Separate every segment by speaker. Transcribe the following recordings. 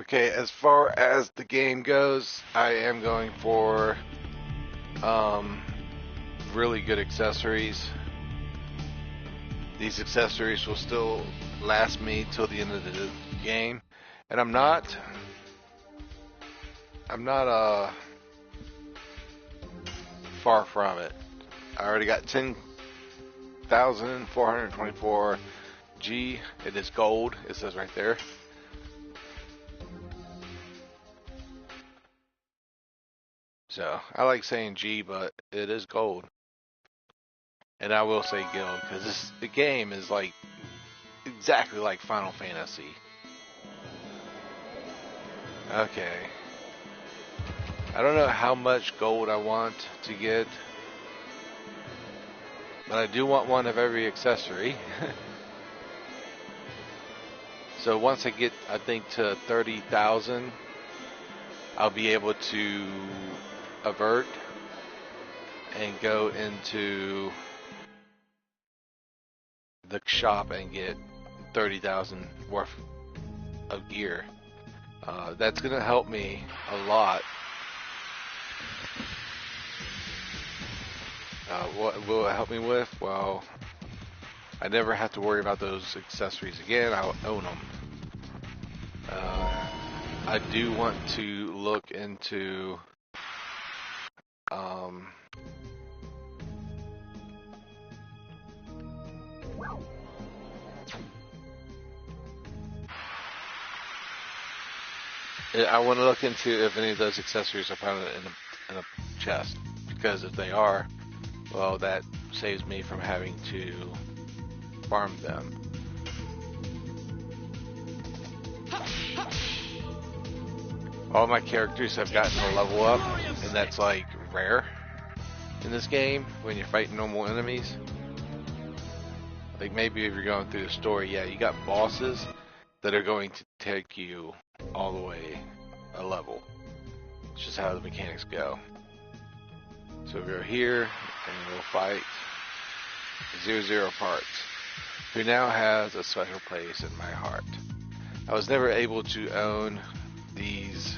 Speaker 1: Okay, as far as the game goes, I am going for really good accessories. These accessories will still last me till the end of the game, and I'm not far from it. I already got 10,424 G. It is gold. It says right there. So I like saying G, but it is gold. And I will say guild because the game is like exactly like Final Fantasy. Okay. I don't know how much gold I want to get, but I do want one of every accessory. So once I get, I think, to 30,000, I'll be able to avert and go into the shop and get 30,000 worth of gear. That's going to help me a lot. What will it help me with? Well, I never have to worry about those accessories again. I'll own them. I do want to look into I want to look into if any of those accessories are found in a chest, because if they are, well, that saves me from having to farm them. All my characters have gotten a level up, and that's like rare in this game when you're fighting normal enemies. Like maybe if you're going through the story, yeah, you got bosses that are going to take you all the way a level. It's just how the mechanics go. So we'll go here and we'll fight 00 Parts, who now has a special place in my heart. I was never able to own these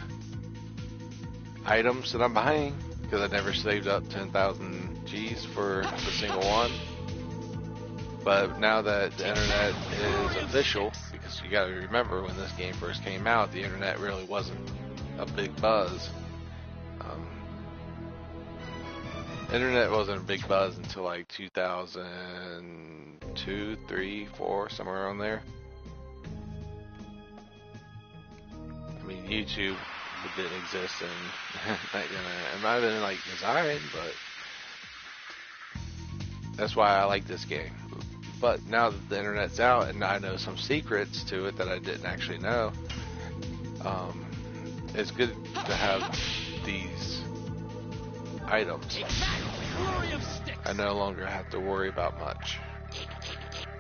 Speaker 1: items that I'm buying because I never saved up 10,000 G's for a single one. But now that the internet is official, because you gotta remember when this game first came out, the internet really wasn't a big buzz. Internet wasn't a big buzz until like 2002, 3, 4, somewhere around there. I mean, YouTube didn't exist and it might have been like designed, but that's why I like this game. But now that the internet's out and I know some secrets to it that I didn't actually know, it's good to have these items. I no longer have to worry about much.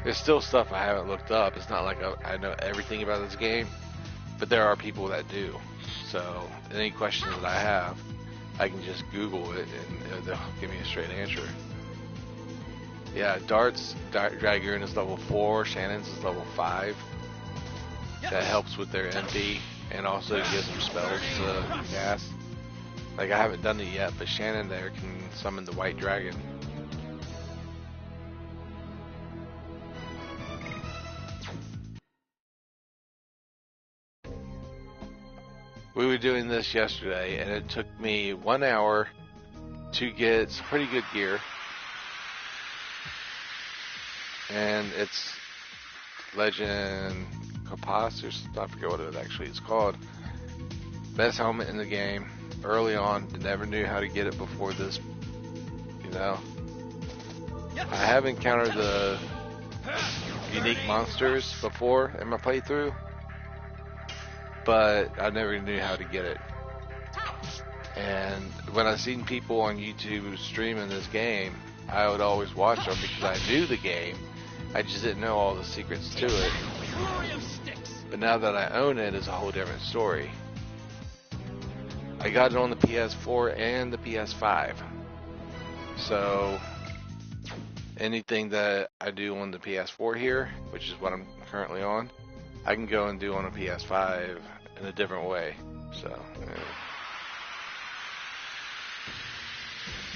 Speaker 1: There's still stuff I haven't looked up. It's not like I know everything about this game, but there are people that do. So any questions that I have, I can just Google it and they'll give me a straight answer. Yeah, Dragoon is level 4, Shannon's is level 5. That helps with their MP and also gives them spells to cast. Like, I haven't done it yet, but Shannon there can summon the white dragon. We were doing this yesterday, and it took me 1 hour to get some pretty good gear. And it's Legend Copas, or I forget what it actually is called. Best helmet in the game. Early on, never knew how to get it before this, you know. I have encountered the unique monsters before in my playthrough, but I never knew how to get it. And when I seen people on YouTube streaming this game, I would always watch them because I knew the game. I just didn't know all the secrets to it. But now that I own it, it's a whole different story. I got it on the PS4 and the PS5. So anything that I do on the PS4 here, which is what I'm currently on, I can go and do on a PS5 in a different way. So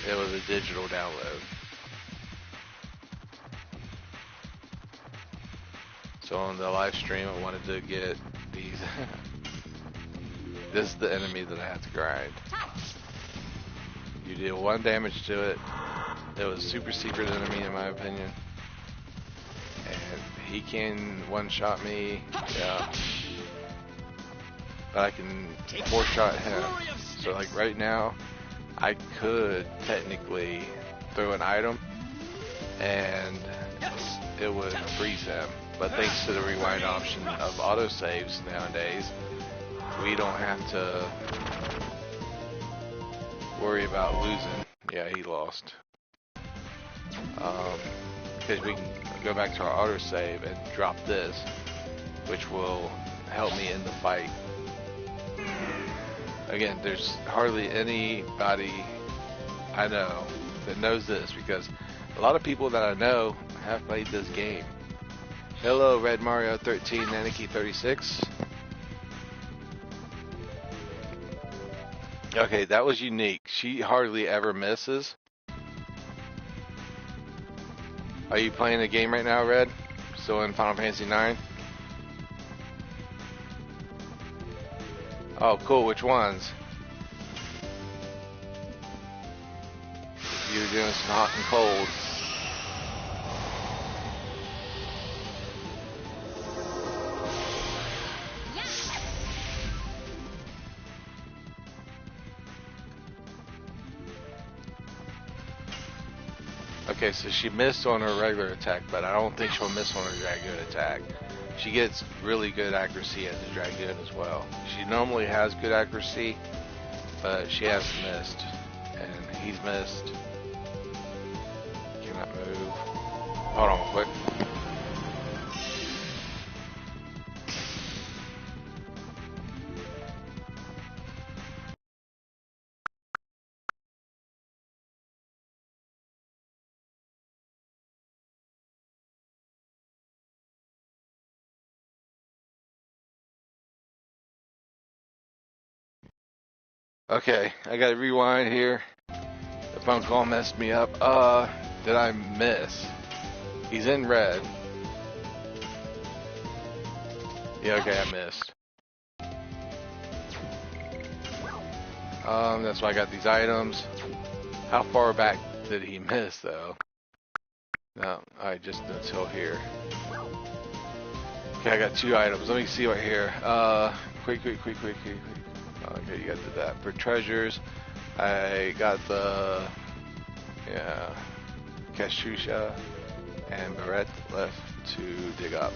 Speaker 1: it was a digital download. So on the live stream, I wanted to get these. This is the enemy that I have to grind. You deal 1 damage to it. It was a super secret enemy in my opinion. And he can one-shot me. Yeah. But I can 4-shot him. So like right now, I could technically throw an item and it would freeze him. But thanks to the rewind option of autosaves nowadays, we don't have to worry about losing. Yeah, he lost. Because we can go back to our autosave and drop this, which will help me in the fight. Again, there's hardly anybody I know that knows this, because a lot of people that I know have played this game. Hello, Red Mario 13, Naniki 36. Okay, that was unique. She hardly ever misses. Are you playing a game right now, Red? Still in Final Fantasy 9? Oh, cool. Which ones? You're doing some hot and cold. Okay, so she missed on her regular attack, but I don't think she'll miss on her Dragoon attack. She gets really good accuracy as a Dragoon as well. She normally has good accuracy, but she has missed. And he's missed. Cannot move. Hold on quick. Okay, I gotta rewind here. The phone call messed me up. Did I miss? He's in red. Yeah, okay, I missed. That's why I got these items. How far back did he miss, though? No, I just until here. Okay, I got 2 items. Let me see right here. Quick. Okay, you got that. For treasures, I got the, Kashusha and Barrette left to dig up.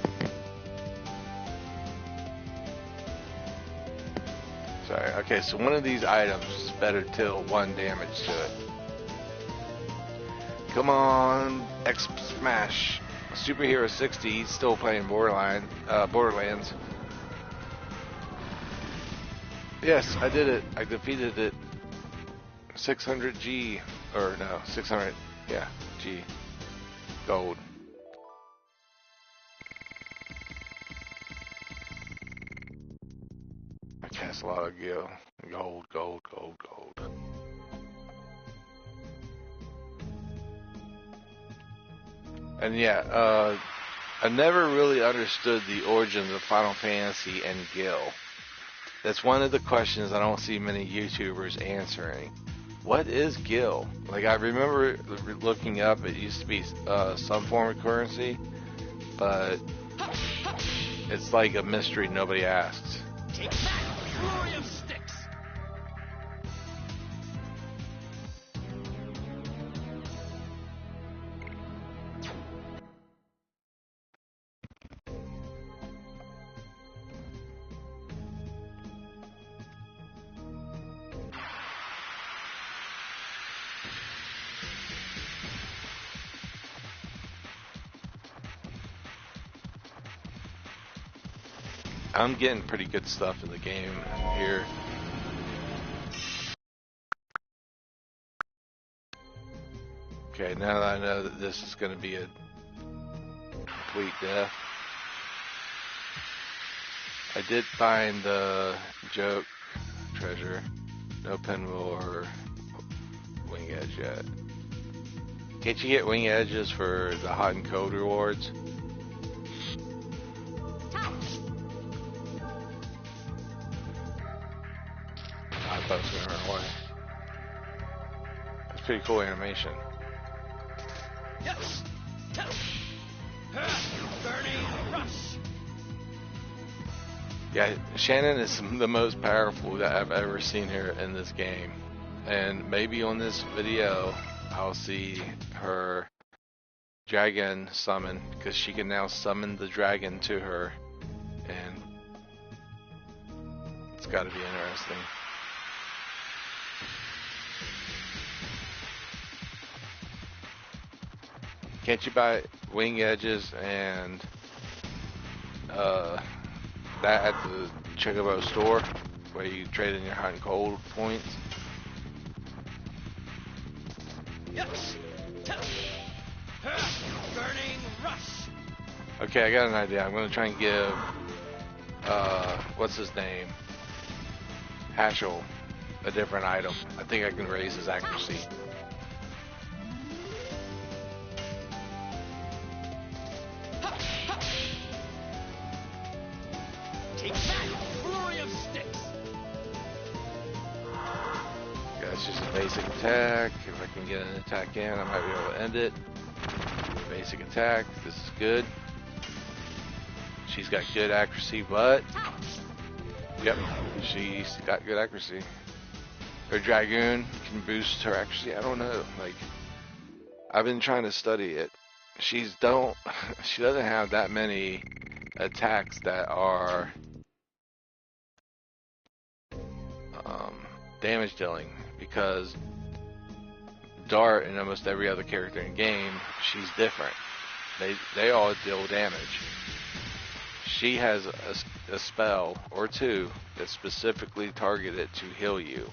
Speaker 1: Sorry, okay, so one of these items is better till 1 damage to it. Come on, X Smash. Superhero 60, he's still playing Borderlands. Yes, I did it. I defeated it. 600 G, or no, 600, yeah, G. Gold. I cast a lot of gold. And yeah, I never really understood the origins of Final Fantasy and Gil. That's one of the questions I don't see many YouTubers answering. What is Gil? Like, I remember looking up, it used to be some form of currency, but it's like a mystery nobody asks. Take that, flurry of sticks! I'm getting pretty good stuff in the game here. Okay, now that I know that this is going to be a complete death, I did find the joke treasure. No pinwheel or wing edge yet. Can't you get wing edges for the hot and cold rewards? I thought it was gonna run away. That's pretty cool animation.
Speaker 2: Yes. Burning rush.
Speaker 1: Yeah, Shannon is the most powerful that I've ever seen her in this game. And maybe on this video, I'll see her dragon summon, because she can now summon the dragon to her. And it's got to be interesting. Can't you buy wing edges and that at the Chocobo store where you trade in your hot and cold points?
Speaker 2: Yes. Burning rush.
Speaker 1: Okay, I got an idea. I'm gonna try and give what's his name? Hashel a different item. I think I can raise his accuracy.
Speaker 2: Take that, flurry of sticks.
Speaker 1: Yeah, it's just a basic attack. If I can get an attack in, I might be able to end it. Basic attack. This is good. She's got good accuracy, but yep, she's got good accuracy. Her Dragoon can boost her accuracy. I don't know. Like, I've been trying to study it. She doesn't have that many attacks that are damage dealing, because Dart and almost every other character in the game, she's different. They all deal damage. She has a spell or two that's specifically targeted to heal you.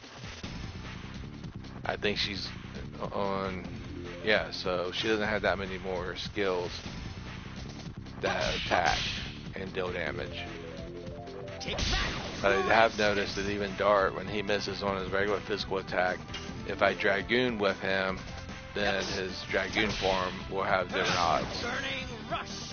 Speaker 1: I think she's on, yeah, so she doesn't have that many more skills that attack and deal damage. But I have noticed that even Dart, when he misses on his regular physical attack, if I Dragoon with him, then his Dragoon form will have different odds.
Speaker 2: Burning rush.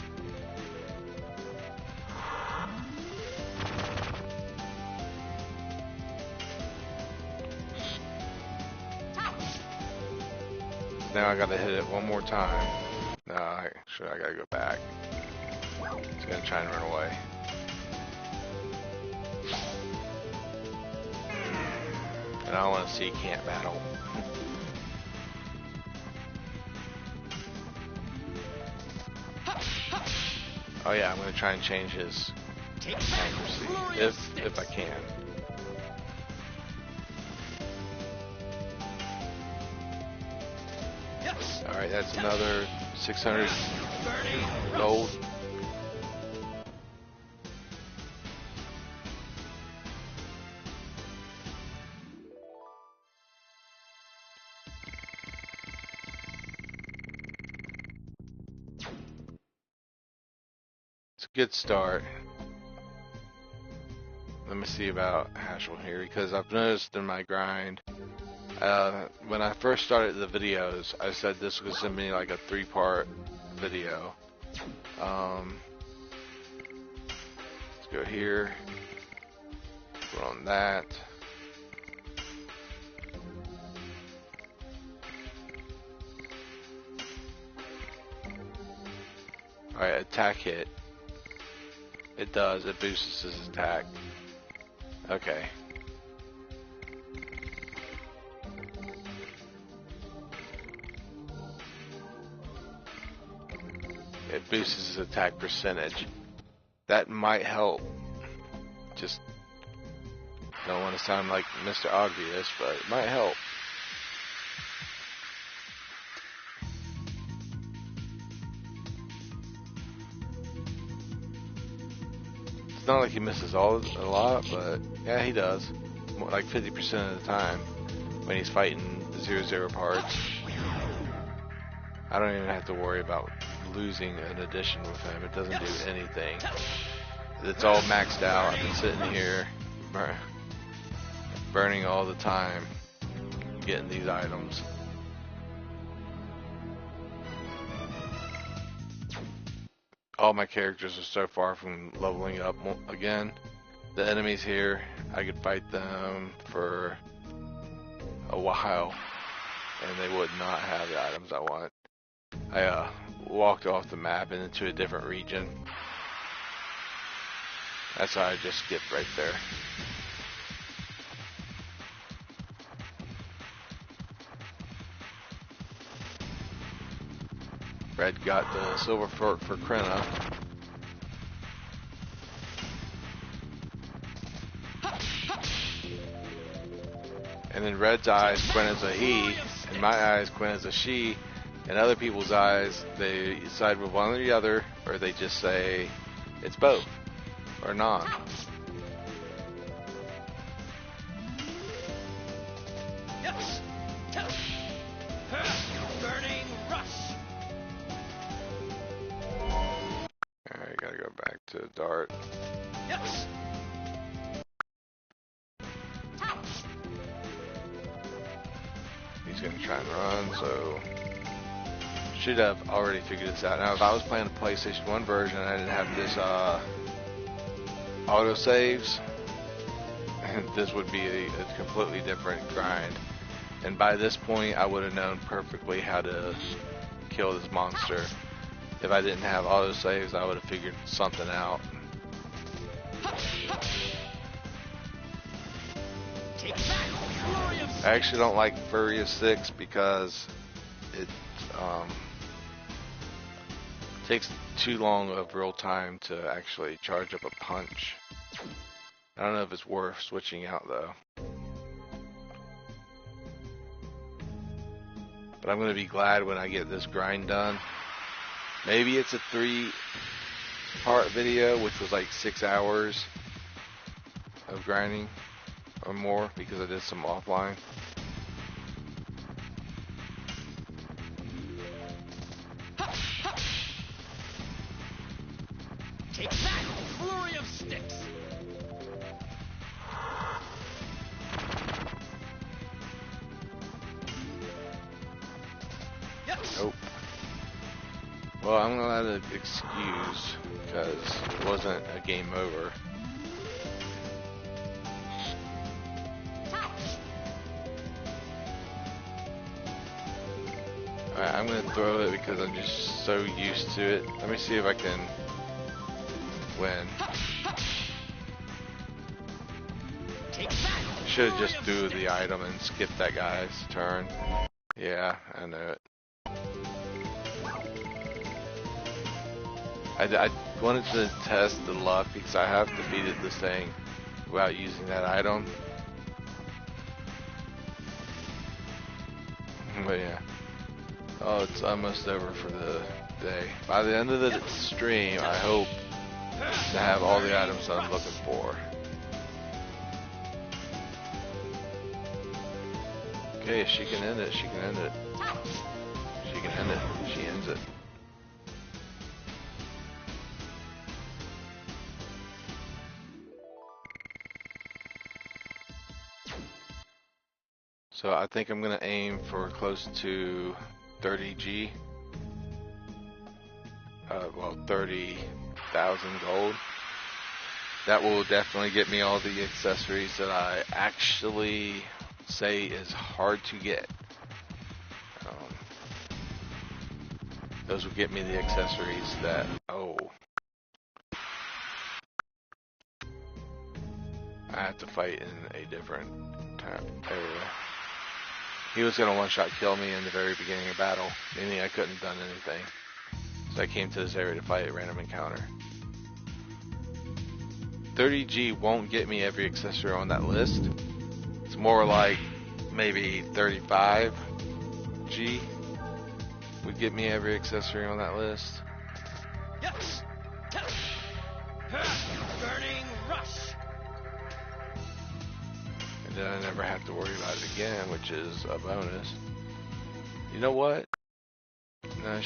Speaker 1: Now I gotta hit it one more time. No, I gotta go back. It's gonna try and run away. And I don't want to see can't battle. Oh yeah, I'm gonna try and change his accuracy if I can. Alright, that's another 600 gold. It's a good start. Let me see about Hashel here, because I've noticed in my grind, when I first started the videos, I said this was going to be like a 3-part video. Let's go here, put on that. Alright, attack hit. It does, it boosts his attack. Okay. It boosts his attack percentage. That might help. Just don't want to sound like Mr. Obvious, but it might help. It's not like he misses a lot, but yeah, he does. More like 50% of the time when he's fighting 0-0 parts. I don't even have to worry about losing an addition with him. It doesn't do anything. It's all maxed out. I've been sitting here burning all the time getting these items. All my characters are so far from leveling up again. The enemies here, I could fight them for a while and they would not have the items I want. I walked off the map and into a different region. That's why I just skipped right there. Red got the silver for Krenna. And in Red's eyes, Krenna's a he. In my eyes, Krenna's a she. In other people's eyes, they side with one or the other, or they just say it's both, or not.
Speaker 2: Burning rush.
Speaker 1: Alright, gotta go back to Dart.
Speaker 2: Yes.
Speaker 1: He's gonna try and run, so should have already figured this out. Now, if I was playing the PlayStation 1 version and I didn't have this auto saves, this would be a completely different grind. And by this point, I would have known perfectly how to kill this monster. If I didn't have auto saves, I would have figured something out. I actually don't like Furious 6 because it takes too long of real time to actually charge up a punch. I don't know if it's worth switching out though. But I'm going to be glad when I get this grind done. Maybe it's a 3-part video, which was like 6 hours of grinding or more because I did some offline.
Speaker 2: Take that, flurry of sticks.
Speaker 1: Nope. Well, I'm gonna let it excuse because it wasn't a game over. Alright, I'm gonna throw it because I'm just so used to it. Let me see if I can win. Should have just threw the item and skipped that guy's turn. Yeah, I know it. I wanted to test the luck because I have defeated this thing without using that item. But yeah. Oh, it's almost over for the day. By the end of the stream, I hope to have all the items that I'm looking for. Okay, if she can end it, she can end it. She can end it, she ends it. So I think I'm gonna aim for close to 30G. Well, 30,000 gold. That will definitely get me all the accessories that I actually say is hard to get. Those will get me the accessories that, I have to fight in a different area. He was going to one-shot kill me in the very beginning of battle, meaning I couldn't have done anything. So I came to this area to fight a random encounter. 30G won't get me every accessory on that list. It's more like maybe 35G would get me every accessory on that list.
Speaker 2: Yes. Burning rush.
Speaker 1: And then I never have to worry about it again, which is a bonus. You know what? No,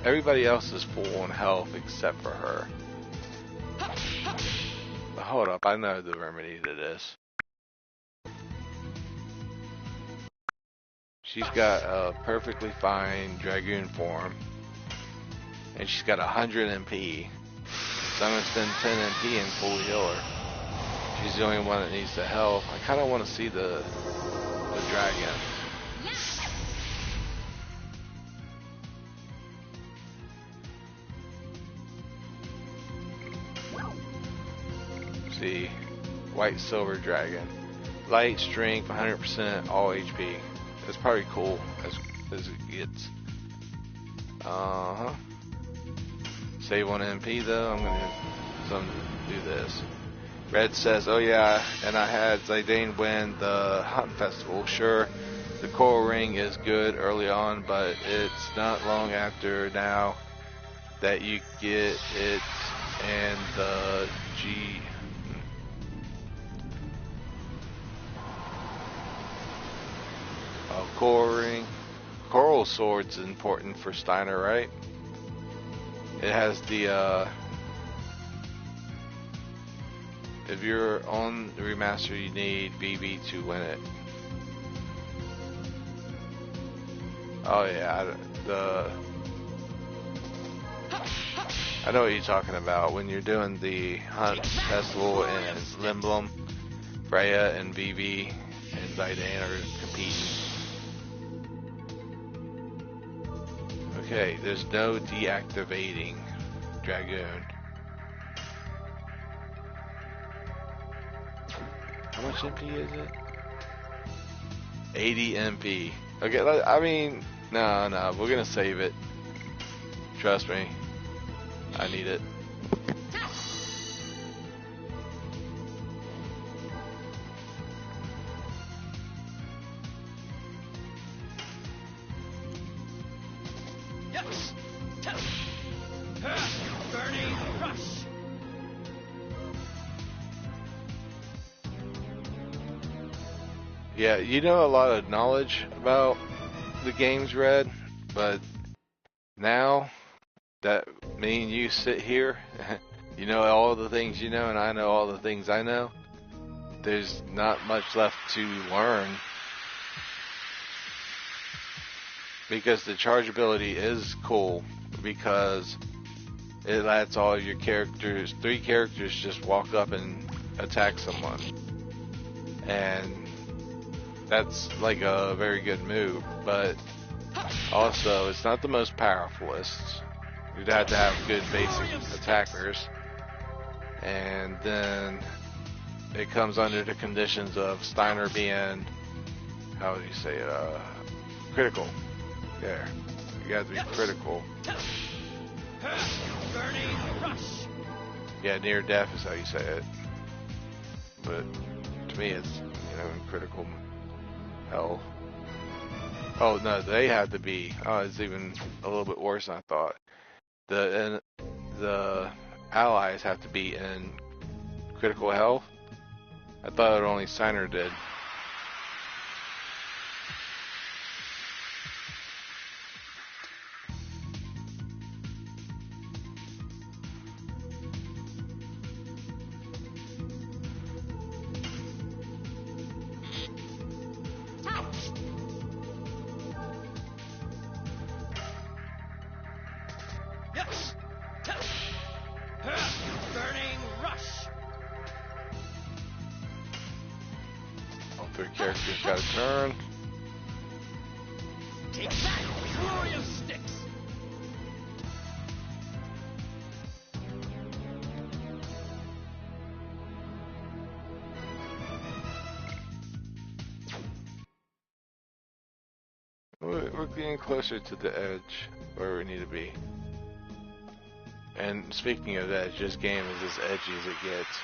Speaker 1: everybody else is full on health except for her. Hold up, I know the remedy to this. She's got a perfectly fine Dragoon form, and she's got 100 MP. So I'm gonna spend 10 MP and fully heal her. She's the only one that needs the health. I kind of want to see the dragon. See, white silver dragon, light strength, 100%, all HP. That's probably cool as it gets. Save 1 MP though. I'm gonna do this. Red says, "Oh yeah, and I had Zidane win the hunting festival. Sure, the coral ring is good early on, but it's not long after now that you get it and the G." Oh, coral ring. Coral sword's important for Steiner, right? It has the, if you're on the remaster, you need VB to win it. Oh yeah, I know what you're talking about. When you're doing the hunt festival in Limblom, Freya and VB and Zidane are competing. Okay, there's no deactivating Dragoon. How much MP is it? 80 MP. Okay, I mean, no, we're gonna save it. Trust me, I need it.
Speaker 2: Burning rush.
Speaker 1: Yeah, you know a lot of knowledge about the games, Red, but now that me and you sit here, you know all the things you know, and I know all the things I know. There's not much left to learn. Because the chargeability is cool, because it lets all your characters, 3 characters, just walk up and attack someone. And that's like a very good move, but also it's not the most powerfulest. You'd have to have good basic attackers. And then it comes under the conditions of Steiner being, how do you say it, critical. There. You gotta be critical.
Speaker 2: Burning rush.
Speaker 1: Yeah, near death is how you say it. But to me it's, you know, critical health. Oh no, they have to be, oh, it's even a little bit worse than I thought. The allies have to be in critical health. I thought only Steiner did.
Speaker 2: Burning rush.
Speaker 1: All 3 characters got a turn.
Speaker 2: Take that, flurry of sticks.
Speaker 1: We're getting closer to the edge where we need to be. And speaking of edge, this game is as edgy as it gets.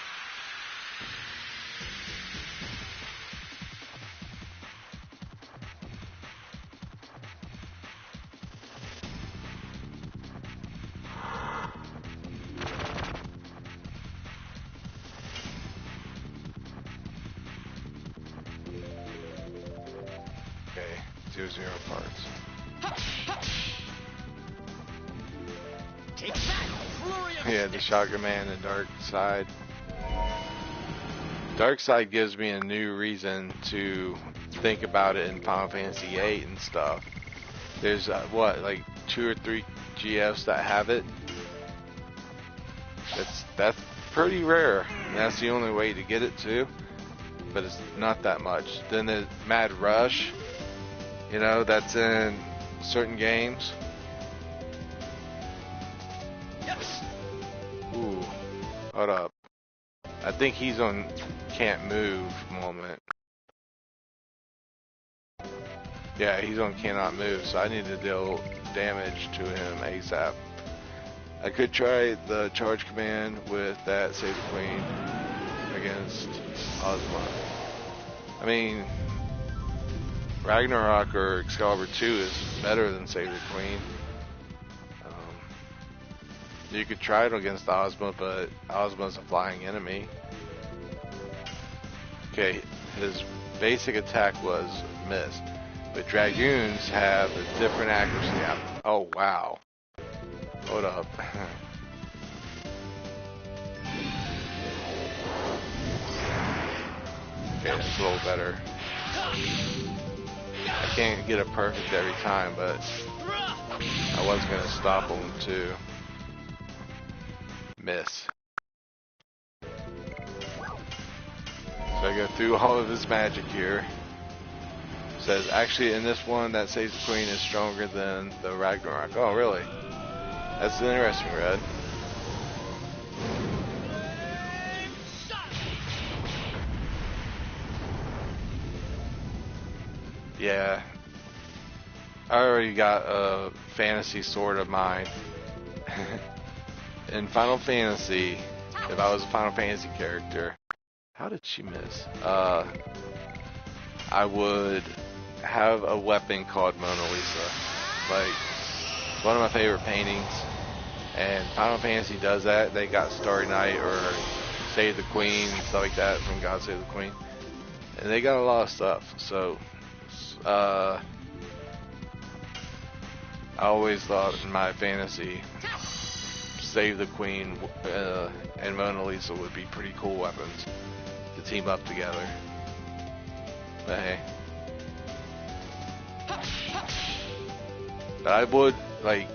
Speaker 1: Okay, 0 parts.
Speaker 2: Take that, flurry
Speaker 1: Yeah, the Shocker Man and Dark Side. Dark Side gives me a new reason to think about it in Final Fantasy VIII and stuff. There's what, like 2 or 3 GFs that have it. That's pretty rare. And that's the only way to get it too. But it's not that much. Then the Mad Rush, you know, that's in certain games. Ooh, hold up. I think he's on can't move moment. Yeah, he's on cannot move, so I need to deal damage to him ASAP. I could try the charge command with that Save the Queen against Ozma. I mean, Ragnarok or Excalibur 2 is better than Save the Queen. You could try it against Ozma, but Ozma's a flying enemy. Okay, his basic attack was miss, but Dragoons have a different accuracy. Oh wow. Hold up. Okay, that's a little better. I can't get it perfect every time, but I was going to stop him too. Miss. So I go through all of his magic here. Says, actually in this one, that Saves the Queen is stronger than the Ragnarok. Oh, really? That's interesting, Red. Yeah. I already got a fantasy sword of mine. In Final Fantasy, if I was a Final Fantasy character, how did she miss? I would have a weapon called Mona Lisa. Like, it's one of my favorite paintings. And Final Fantasy does that. They got Starry Night or Save the Queen and stuff like that from God Save the Queen. And they got a lot of stuff. So, I always thought in my fantasy, Save the Queen and Mona Lisa would be pretty cool weapons to team up together. But hey. But I would, like,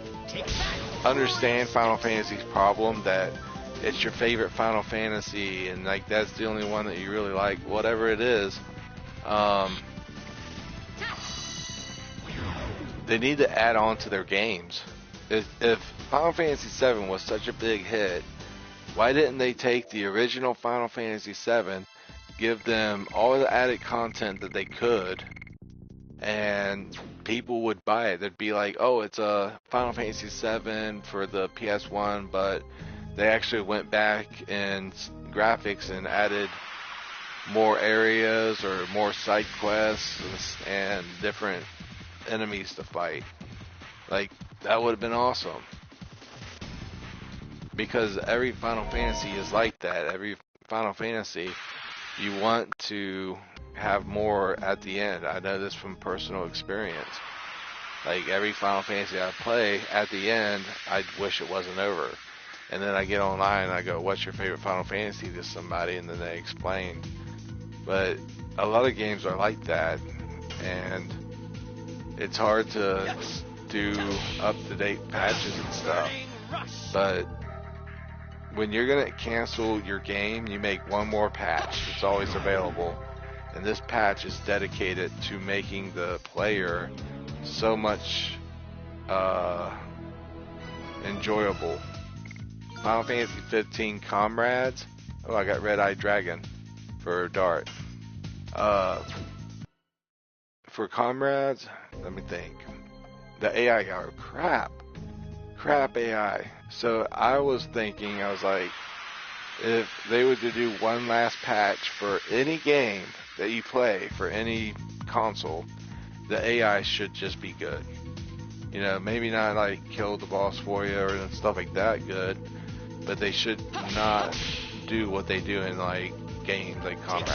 Speaker 1: understand Final Fantasy's problem that it's your favorite Final Fantasy and, like, that's the only one that you really like. Whatever it is, they need to add on to their games. If Final Fantasy VII was such a big hit, why didn't they take the original Final Fantasy VII, give them all the added content that they could, and people would buy it? They'd be like, oh, it's a Final Fantasy VII for the PS1, but they actually went back in graphics and added more areas or more side quests and different enemies to fight. Like, that would have been awesome. Because every Final Fantasy is like that. Every Final Fantasy, you want to have more at the end. I know this from personal experience. Like, every Final Fantasy I play, at the end, I wish it wasn't over. And then I get online and I go, what's your favorite Final Fantasy to somebody? And then they explain. But a lot of games are like that. And it's hard to do up-to-date patches and stuff. But when you're going to cancel your game, you make one more patch. It's always available. And this patch is dedicated to making the player so much enjoyable. Final Fantasy 15 Comrades. Oh, I got Red Eyed Dragon for Dart. For Comrades, let me think. The AI are crap AI. So I was thinking, I was like, if they were to do one last patch for any game that you play for any console, the AI should just be good. You know, maybe not like kill the boss for you or stuff like that good, but they should not do what they do in like games like Comrades.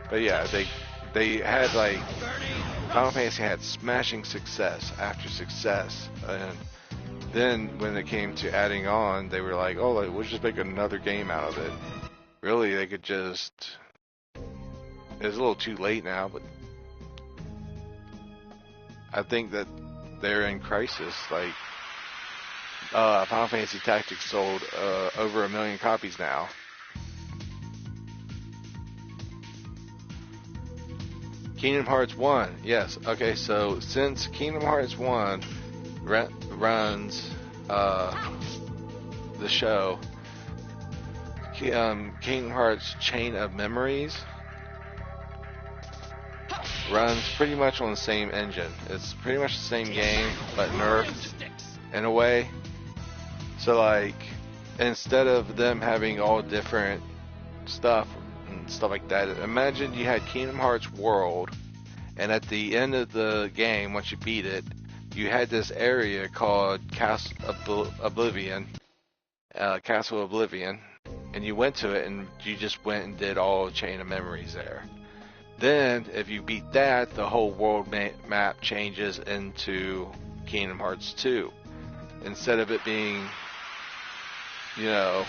Speaker 1: But yeah, they had like Final Fantasy had smashing success after success, and then when it came to adding on, they were like, oh, like, we'll just make another game out of it. Really, they could just... It's a little too late now, but I think that they're in crisis. Like, Final Fantasy Tactics sold over 1 million copies now. Kingdom Hearts 1, yes. Okay, so since Kingdom Hearts 1 runs the show, Kingdom Hearts Chain of Memories runs pretty much on the same engine. It's pretty much the same game, but nerfed in a way. So like, instead of them having all different stuff and stuff like that, imagine you had Kingdom Hearts World, and at the end of the game, once you beat it, you had this area called Castle Oblivion, and you went to it and you just went and did all Chain of Memories there. Then, if you beat that, the whole world map changes into Kingdom Hearts 2. Instead of it being, you know,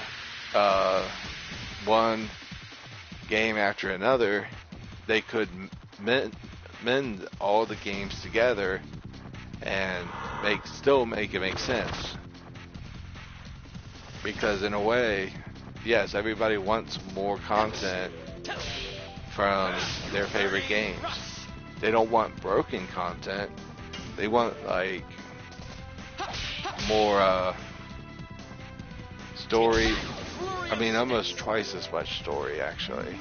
Speaker 1: one game after another, they could mend all the games together and still make it make sense. Because in a way, yes, everybody wants more content from their favorite games. They don't want broken content. They want like more story. I mean, almost twice as much story actually.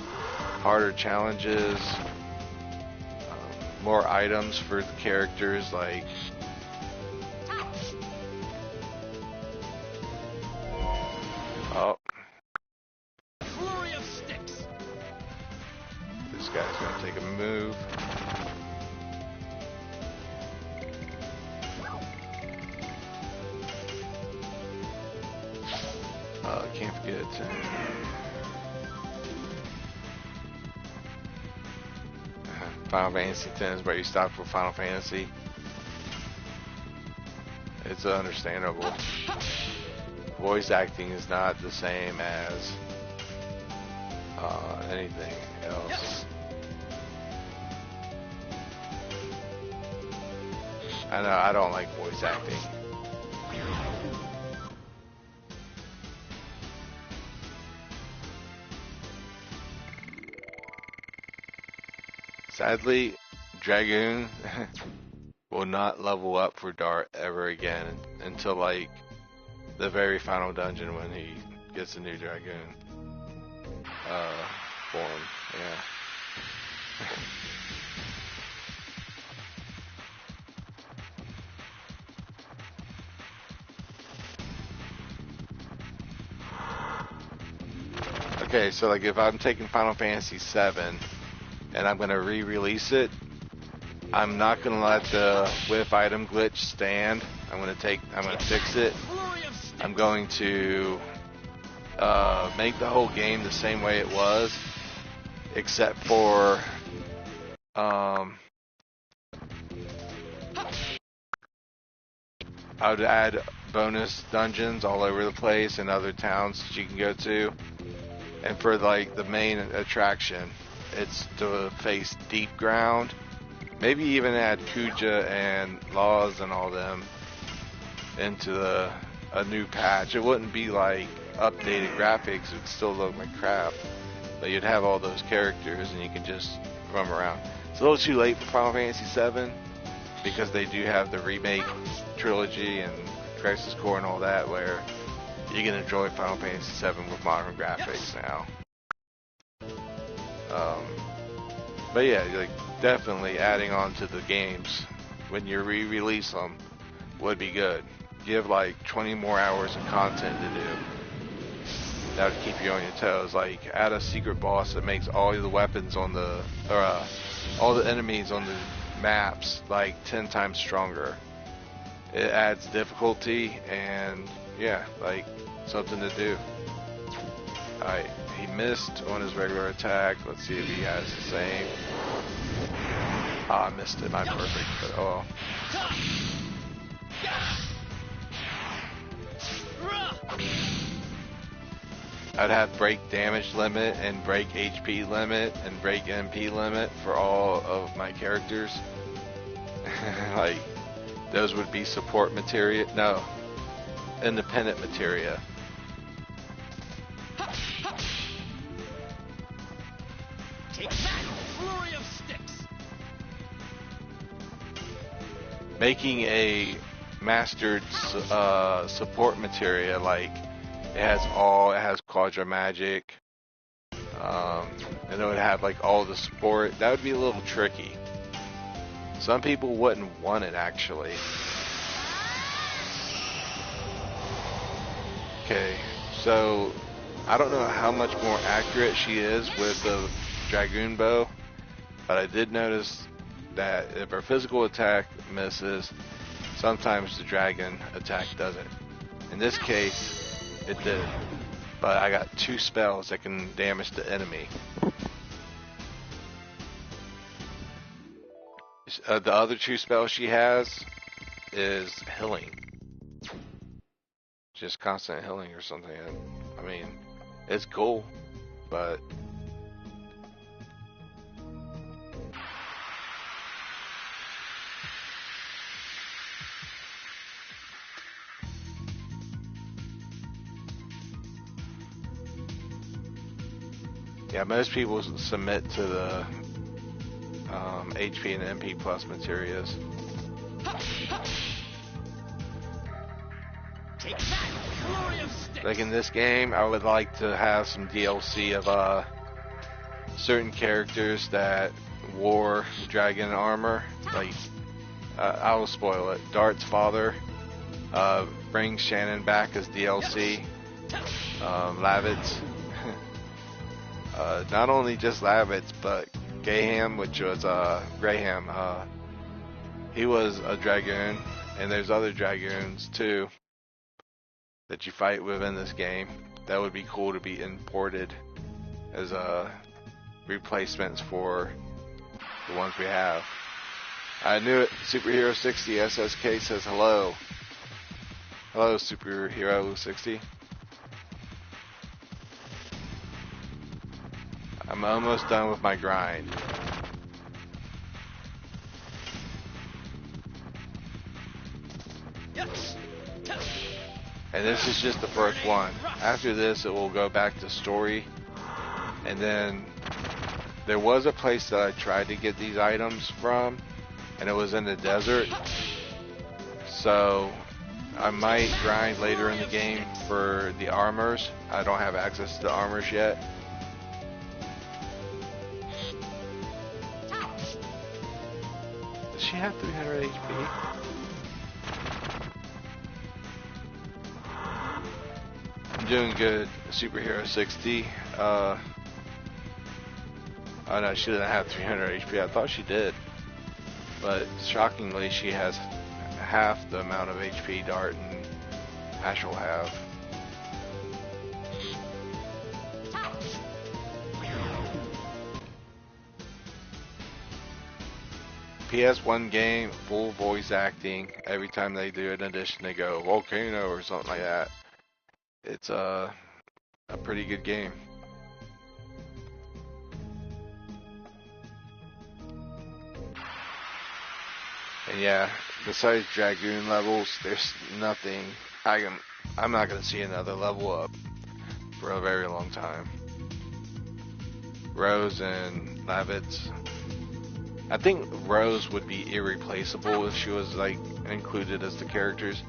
Speaker 1: Harder challenges, more items for the characters, like oh,
Speaker 2: Flurry of sticks.
Speaker 1: this guy's gonna take a move. Can't forget Final Fantasy X is where you stop for Final Fantasy. It's understandable. Voice acting is not the same as anything else. I know, I don't like voice acting. Sadly, Dragoon will not level up for Dart ever again until like the very final dungeon when he gets a new Dragoon form. Yeah. Okay, so like if I'm taking Final Fantasy VII and I'm gonna re-release it, I'm not gonna let the whiff item glitch stand. I'm gonna fix it. I'm going to make the whole game the same way it was, except for I would add bonus dungeons all over the place and other towns that you can go to. And for like the main attraction, it's to face deep ground. Maybe even add Kuja and Laws and all them into a new patch. It wouldn't be like updated graphics, it would still look like crap. But you'd have all those characters and you can just roam around. It's a little too late for Final Fantasy VII because they do have the remake trilogy and Crisis Core and all that, where you can enjoy Final Fantasy VII with modern graphics now. But yeah, like definitely adding on to the games when you re-release them would be good. Give like 20 more hours of content to do. That would keep you on your toes. Like add a secret boss that makes all the weapons on the all the enemies on the maps like 10 times stronger. It adds difficulty and yeah, like something to do. Alright, he missed on his regular attack. Let's see if he has the same. Oh, I missed it. I'm perfect, but oh. I'd have break damage limit and break HP limit and break MP limit for all of my characters. Like, those would be support materia. No, independent materia.
Speaker 2: Take that! Flurry of sticks!
Speaker 1: Making a mastered support materia, like it has Quadra Magic, and it would have like all the support. That would be a little tricky. Some people wouldn't want it actually. Okay, so I don't know how much more accurate she is with the Dragoon bow, but I did notice that if her physical attack misses, sometimes the dragon attack doesn't. In this case, it did, but I got 2 spells that can damage the enemy. The other 2 spells she has is healing. Just constant healing or something. I mean, it's cool, but yeah, most people submit to the HP and MP plus materials. Like in this game, I would like to have some DLC of certain characters that wore dragon armor. Like, I will spoil it. Dart's father brings Shannon back as DLC. Lavitz. Not only just Lavitz, but Gaham, which was Graham. He was a dragoon, and there's other dragoons too that you fight within this game. That would be cool to be imported as replacements for the ones we have. I knew it. Superhero 60 SSK says hello. Hello, Superhero 60. I'm almost done with my grind. And this is just the first one. After this, it will go back to story. And then there was a place that I tried to get these items from, and it was in the desert. So I might grind later in the game for the armors. I don't have access to the armors yet. Does she have 300 HP? I'm doing good. Superhero 60. Oh no, she doesn't have 300 HP. I thought she did. But shockingly, she has half the amount of HP Dart and Ash will have. PS1 game, full voice acting. Every time they do an addition, they go volcano or something like that. It's a pretty good game. And yeah, besides Dragoon levels, there's nothing. I'm not gonna see another level up for a very long time. Rose and Lavitz. I think Rose would be irreplaceable if she was like included as the characters,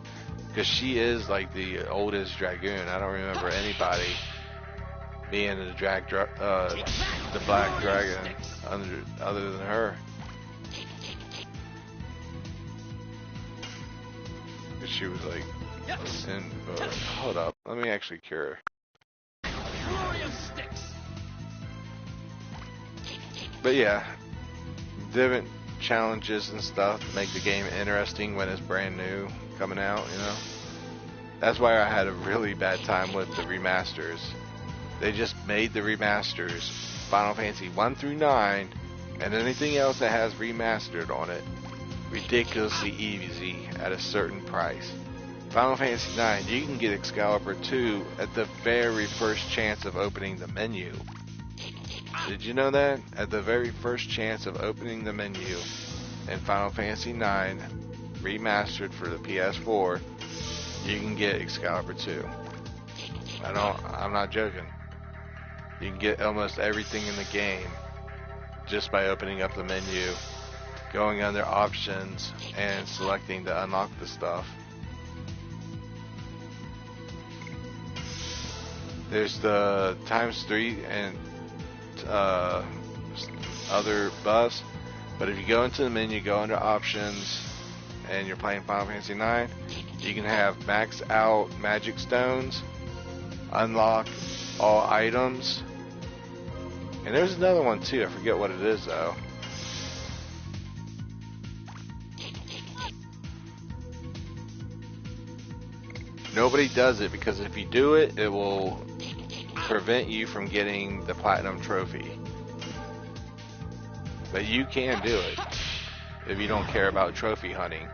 Speaker 1: because she is like the oldest Dragoon. I don't remember anybody being the the Black Dragon other than her. She was like, hold up, let me actually cure her. But yeah, different challenges and stuff make the game interesting when it's brand new coming out, you know. That's why I had a really bad time with the remasters. They just made the remasters, Final Fantasy 1 through 9, And anything else that has remastered on it, ridiculously easy at a certain price. Final Fantasy IX, you can get Excalibur 2 at the very first chance of opening the menu. Did you know that? At the very first chance of opening the menu in Final Fantasy IX, remastered for the PS4, you can get Excalibur 2. I'm not joking. You can get almost everything in the game just by opening up the menu, going under options, and selecting to unlock the stuff. There's the ×3 and other buffs, but if you go into the menu, go under options, and you're playing Final Fantasy IX, you can have max out magic stones, unlock all items, and there's another one too, I forget what it is though. Nobody does it because if you do it, it will prevent you from getting the platinum trophy. But you can do it if you don't care about trophy hunting.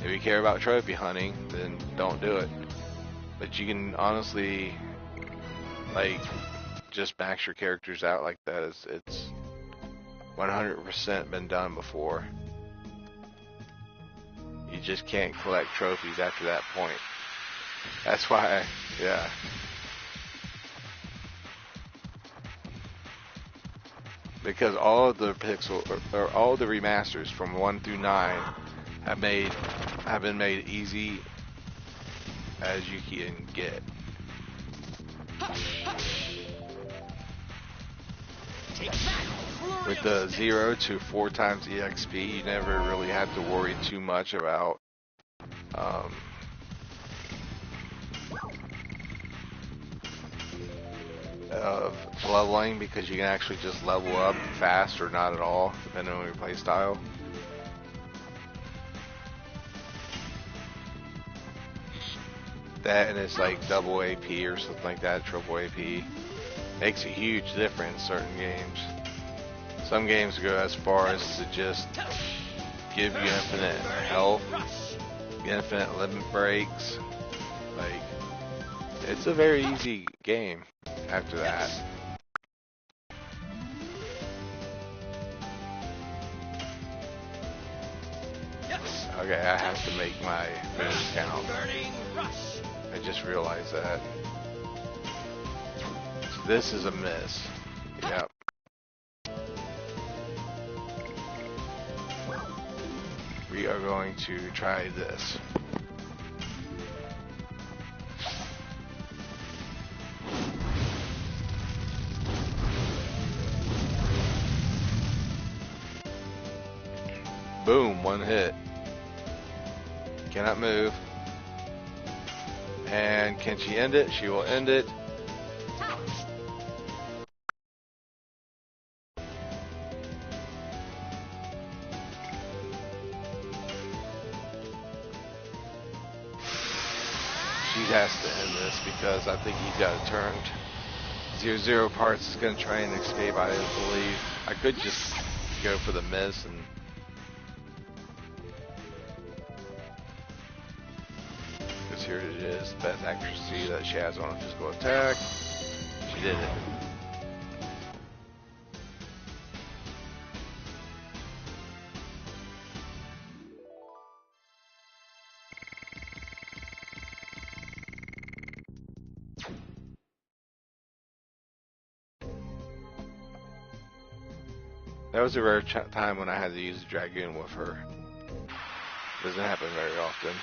Speaker 1: If you care about trophy hunting, then don't do it. But you can honestly, like, just max your characters out like that. It's 100% been done before. You just can't collect trophies after that point. That's why, yeah. Because all of the or all the remasters from 1 through 9 have been made easy as you can get. With the 0 to 4 times EXP, you never really had to worry too much about of leveling, because you can actually just level up fast or not at all, depending on your play style. That and it's like double AP or something like that, triple AP. Makes a huge difference in certain games. Some games go as far as to just give you infinite health, infinite limit breaks. Like, it's a very easy game after that. Okay, I have to make my finish count. I just realized that. So this is a miss. Yep. We are going to try this. Boom, one hit. Cannot move. And can she end it? She will end it. She has to end this because I think he's got it turned. 0-0 parts is going to try and escape, I believe. I could just go for the miss and because here it is, best accuracy that she has on a physical attack. She did it. That was a rare time when I had to use a Dragoon with her. Doesn't happen very often.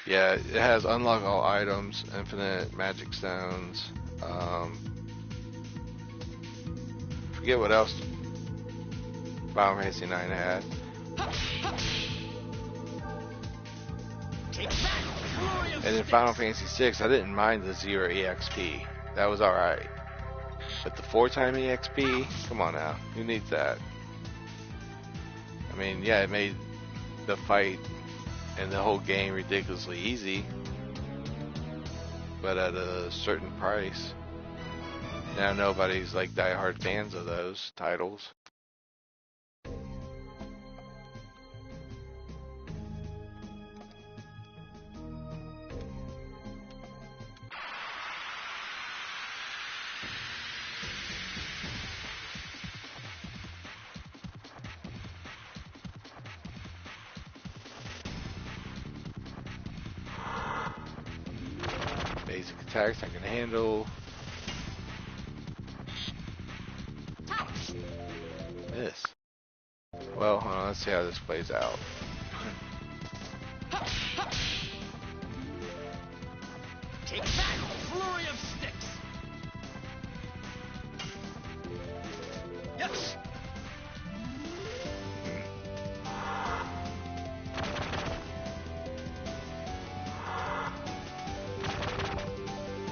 Speaker 1: Yeah, it has unlock all items, infinite magic stones. Forget what else Final Fantasy IX had. And in Final Fantasy VI, I didn't mind the 0 EXP. That was alright. But the 4-time EXP, come on now, who needs that? I mean, yeah, it made the fight and the whole game ridiculously easy, but at a certain price. Now nobody's like diehard fans of those titles. Basic attacks I can handle. Miss. Well, hold on, let's see how this plays out.
Speaker 2: Take that! Flurry of sticks! Yes!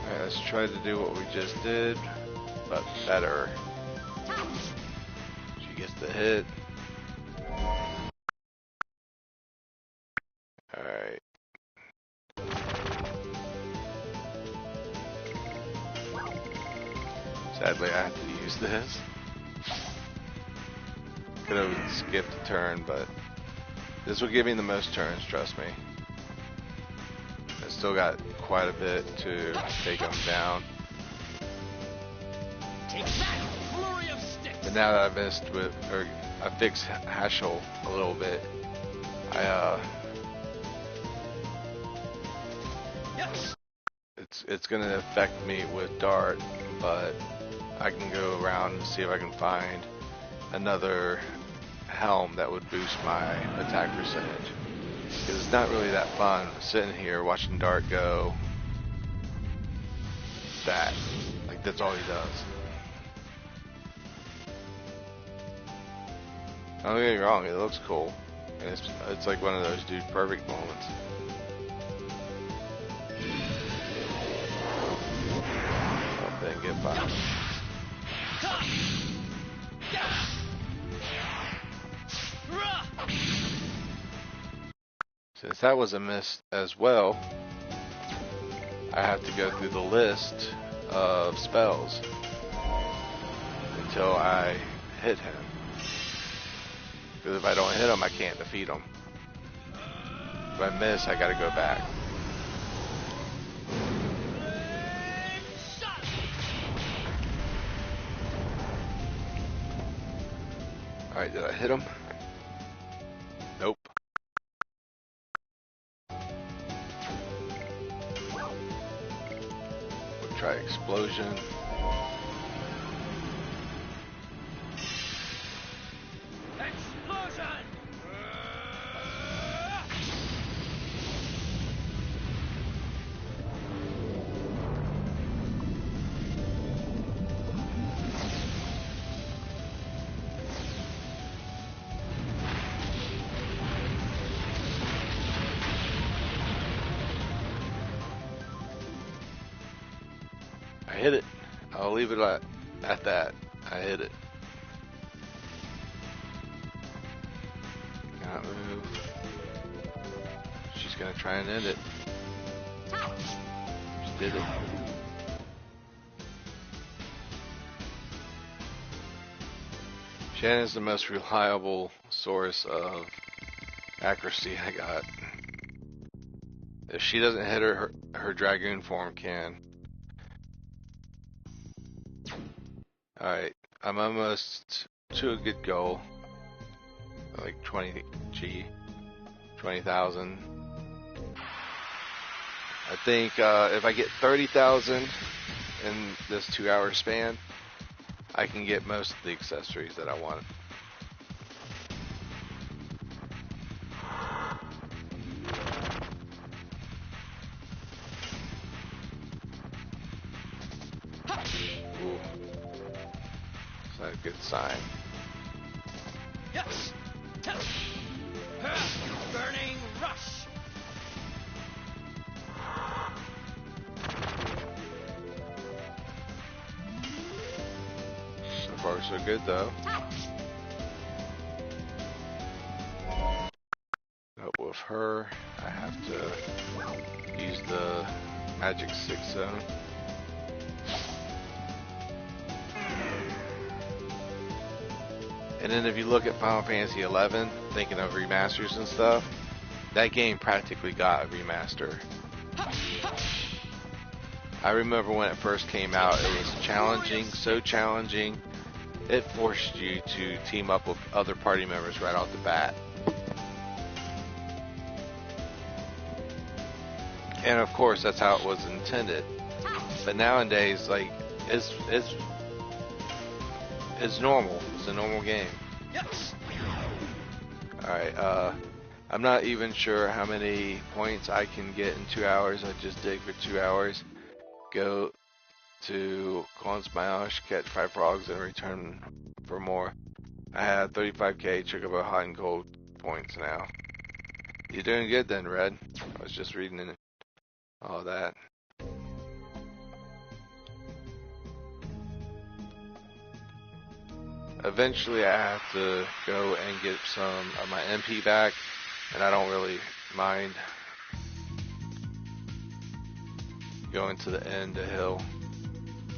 Speaker 1: Alright, let's try to do what we just did, but better. She gets the hit. Alright. Sadly, I have to use this. Could have skipped a turn, but this will give me the most turns, trust me. I still got quite a bit to take them down.
Speaker 2: Take that! Flurry of sticks!
Speaker 1: But now that I fixed Hashel a little bit,
Speaker 2: Yes!
Speaker 1: it's gonna affect me with Dart, but I can go around and see if I can find another helm that would boost my attack percentage. Because it's not really that fun sitting here watching Dart go that. Like, that's all he does. Don't get me wrong, it looks cool. And it's like one of those dude perfect moments. Oh, didn't get by. Since that was a miss as well, I have to go through the list of spells until I hit him. Because if I don't hit him, I can't defeat him. If I miss, I gotta go back. Alright, did I hit him? Nope. We'll try explosion.
Speaker 2: Explosion!
Speaker 1: I hit it. I'll leave it at that. I hit it. Cannot move. She's gonna try and end it. She did it. Shannon's the most reliable source of accuracy I got. If she doesn't hit her Dragoon form can. Alright, I'm almost to a good goal. Like 20 G. 20,000. I think if I get 30,000 in this 2-hour span, I can get most of the accessories that I want. Ooh. It's not a good sign.
Speaker 2: Yes! Burning rush!
Speaker 1: So far so good though. But with her, I have to use the magic 6 zone. And then if you look at Final Fantasy 11, thinking of remasters and stuff, that game practically got a remaster. I remember when it first came out, it was challenging, so challenging, it forced you to team up with other party members right off the bat. And of course, that's how it was intended. But nowadays, like, it's normal. It's a normal game.
Speaker 2: Yes.
Speaker 1: Alright, I'm not even sure how many points I can get in 2 hours. I just dig for 2 hours. Go to Consmash, catch 5 frogs, and return for more. I have 35k Chocobo Hot and Cold points now. You're doing good then, Red. I was just reading in all that. Eventually I have to go and get some of my MP back, and I don't really mind going to the end of the hill.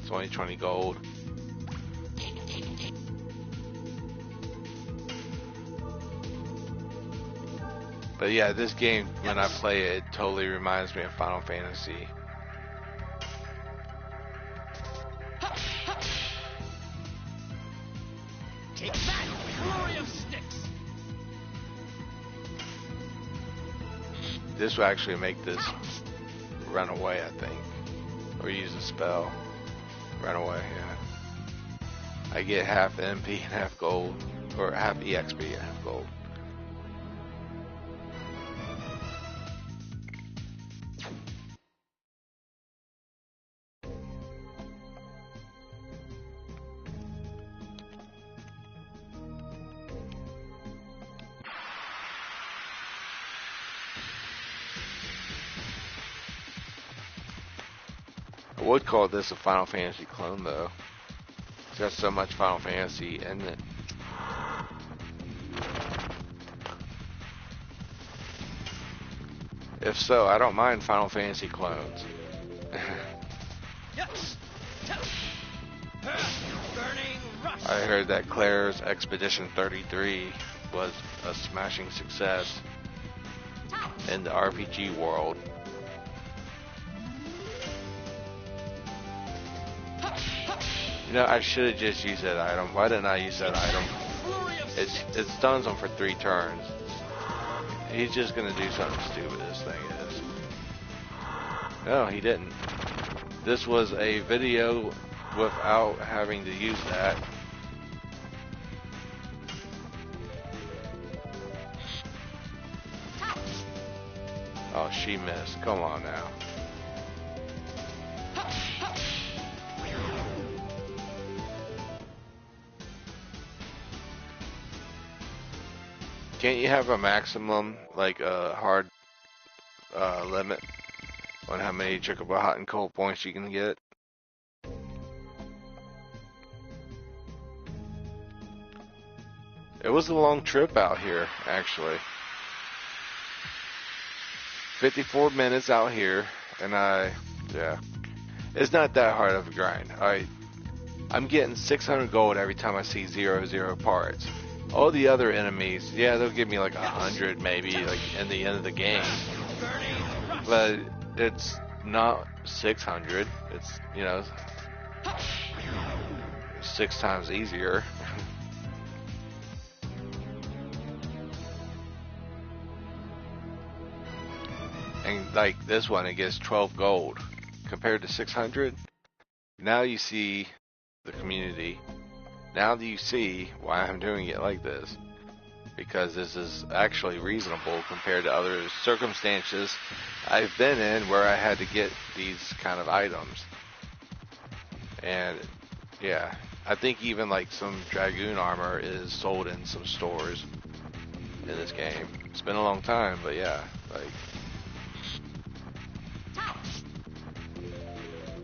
Speaker 1: It's only 20 gold. But yeah, this game, when I play it, it totally reminds me of Final Fantasy.
Speaker 2: Take that! Flurry of sticks!
Speaker 1: This will actually make this run away, I think. Or use a spell. Run away, yeah. I get half MP and half gold. Or half EXP and half gold. I would call this a Final Fantasy clone, though. It's got so much Final Fantasy in it. If so, I don't mind Final Fantasy clones.
Speaker 2: Yes. Burning rush.
Speaker 1: I heard that Claire's Expedition 33 was a smashing success in the RPG world. You know, I should have just used that item. Why didn't I use that item? It stuns him for 3 turns. He's just gonna do something stupid, this thing is. No, he didn't. This was a video without having to use that. Oh, she missed. Come on now. Can't you have a maximum, like a hard limit on how many Chocobo Hot and Cold points you can get? It was a long trip out here, actually. 54 minutes out here, and yeah. It's not that hard of a grind. I'm getting 600 gold every time I see 0 parts. All the other enemies, yeah, they'll give me like 100 maybe, like in the end of the game. But it's not 600. It's, you know, 6 times easier. And like this one, it gets 12 gold compared to 600. Now you see the community. Now do you see why I'm doing it like this? Because this is actually reasonable compared to other circumstances I've been in where I had to get these kind of items. And yeah, I think even like some Dragoon armor is sold in some stores in this game. It's been a long time, but yeah, like.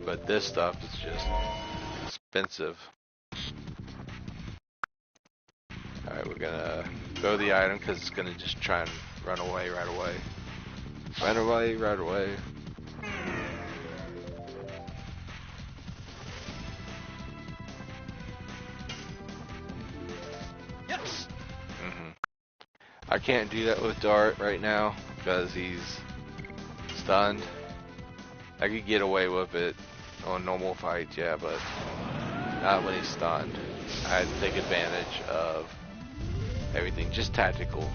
Speaker 1: But this stuff is just expensive. Alright, we're gonna throw the item because it's gonna just try and run away right away. Run away, right away. I can't do that with Dart right now because he's stunned. I could get away with it on normal fights, yeah, but not when he's stunned. I had to take advantage of everything, just tactical.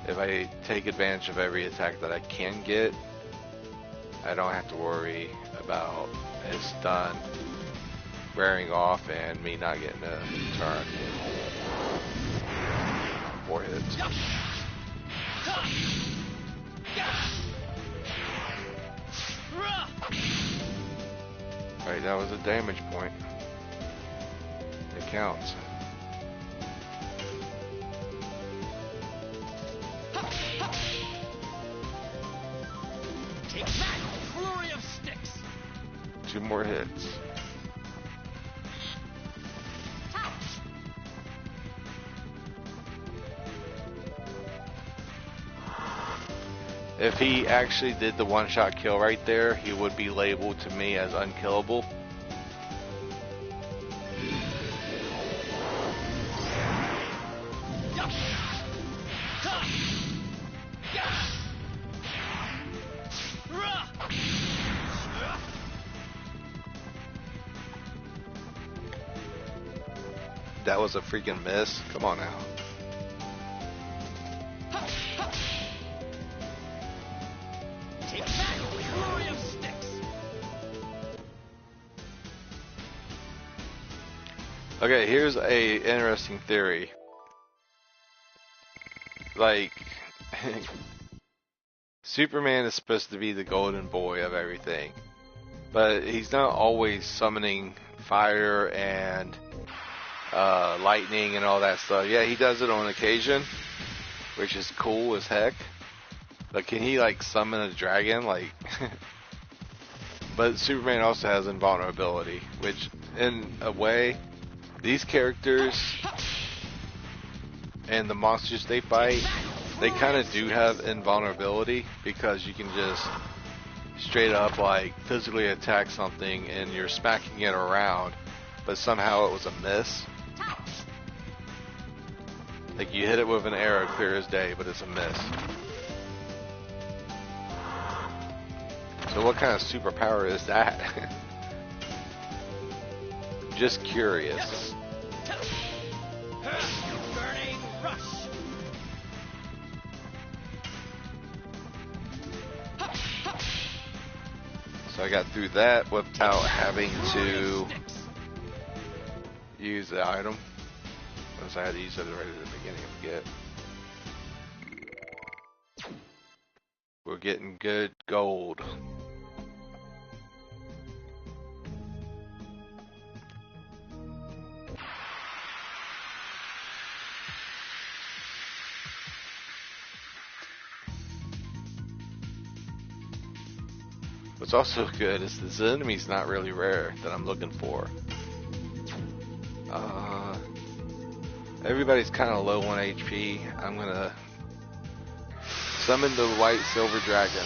Speaker 1: If I take advantage of every attack that I can get, I don't have to worry about his stun wearing off and me not getting a turn. 4 hits. Alright, that was a damage point. It counts.
Speaker 2: Take that! Flurry of sticks!
Speaker 1: 2 more hits. If he actually did the one-shot kill right there, he would be labeled to me as unkillable. That was a freaking miss. Come on now.
Speaker 2: Take that! Flurry of sticks!
Speaker 1: Okay, here's a interesting theory. Like, Superman is supposed to be the golden boy of everything, but he's not always summoning fire and lightning and all that stuff. Yeah, he does it on occasion, which is cool as heck. But can he like summon a dragon? Like, but Superman also has invulnerability, which in a way, these characters and the monsters they fight, they kind of do have invulnerability because you can just straight up like physically attack something and you're smacking it around, but somehow it was a miss. Like you hit it with an arrow clear as day, but it's a miss. So what kind of superpower is that? Just curious.
Speaker 2: Burning rush!
Speaker 1: So I got through that without having to use the item. Unless I had to use it right at the beginning, I forget. We're getting good gold. What's also good is this enemy's not really rare that I'm looking for. Everybody's kind of low on HP. I'm gonna summon the white silver dragon.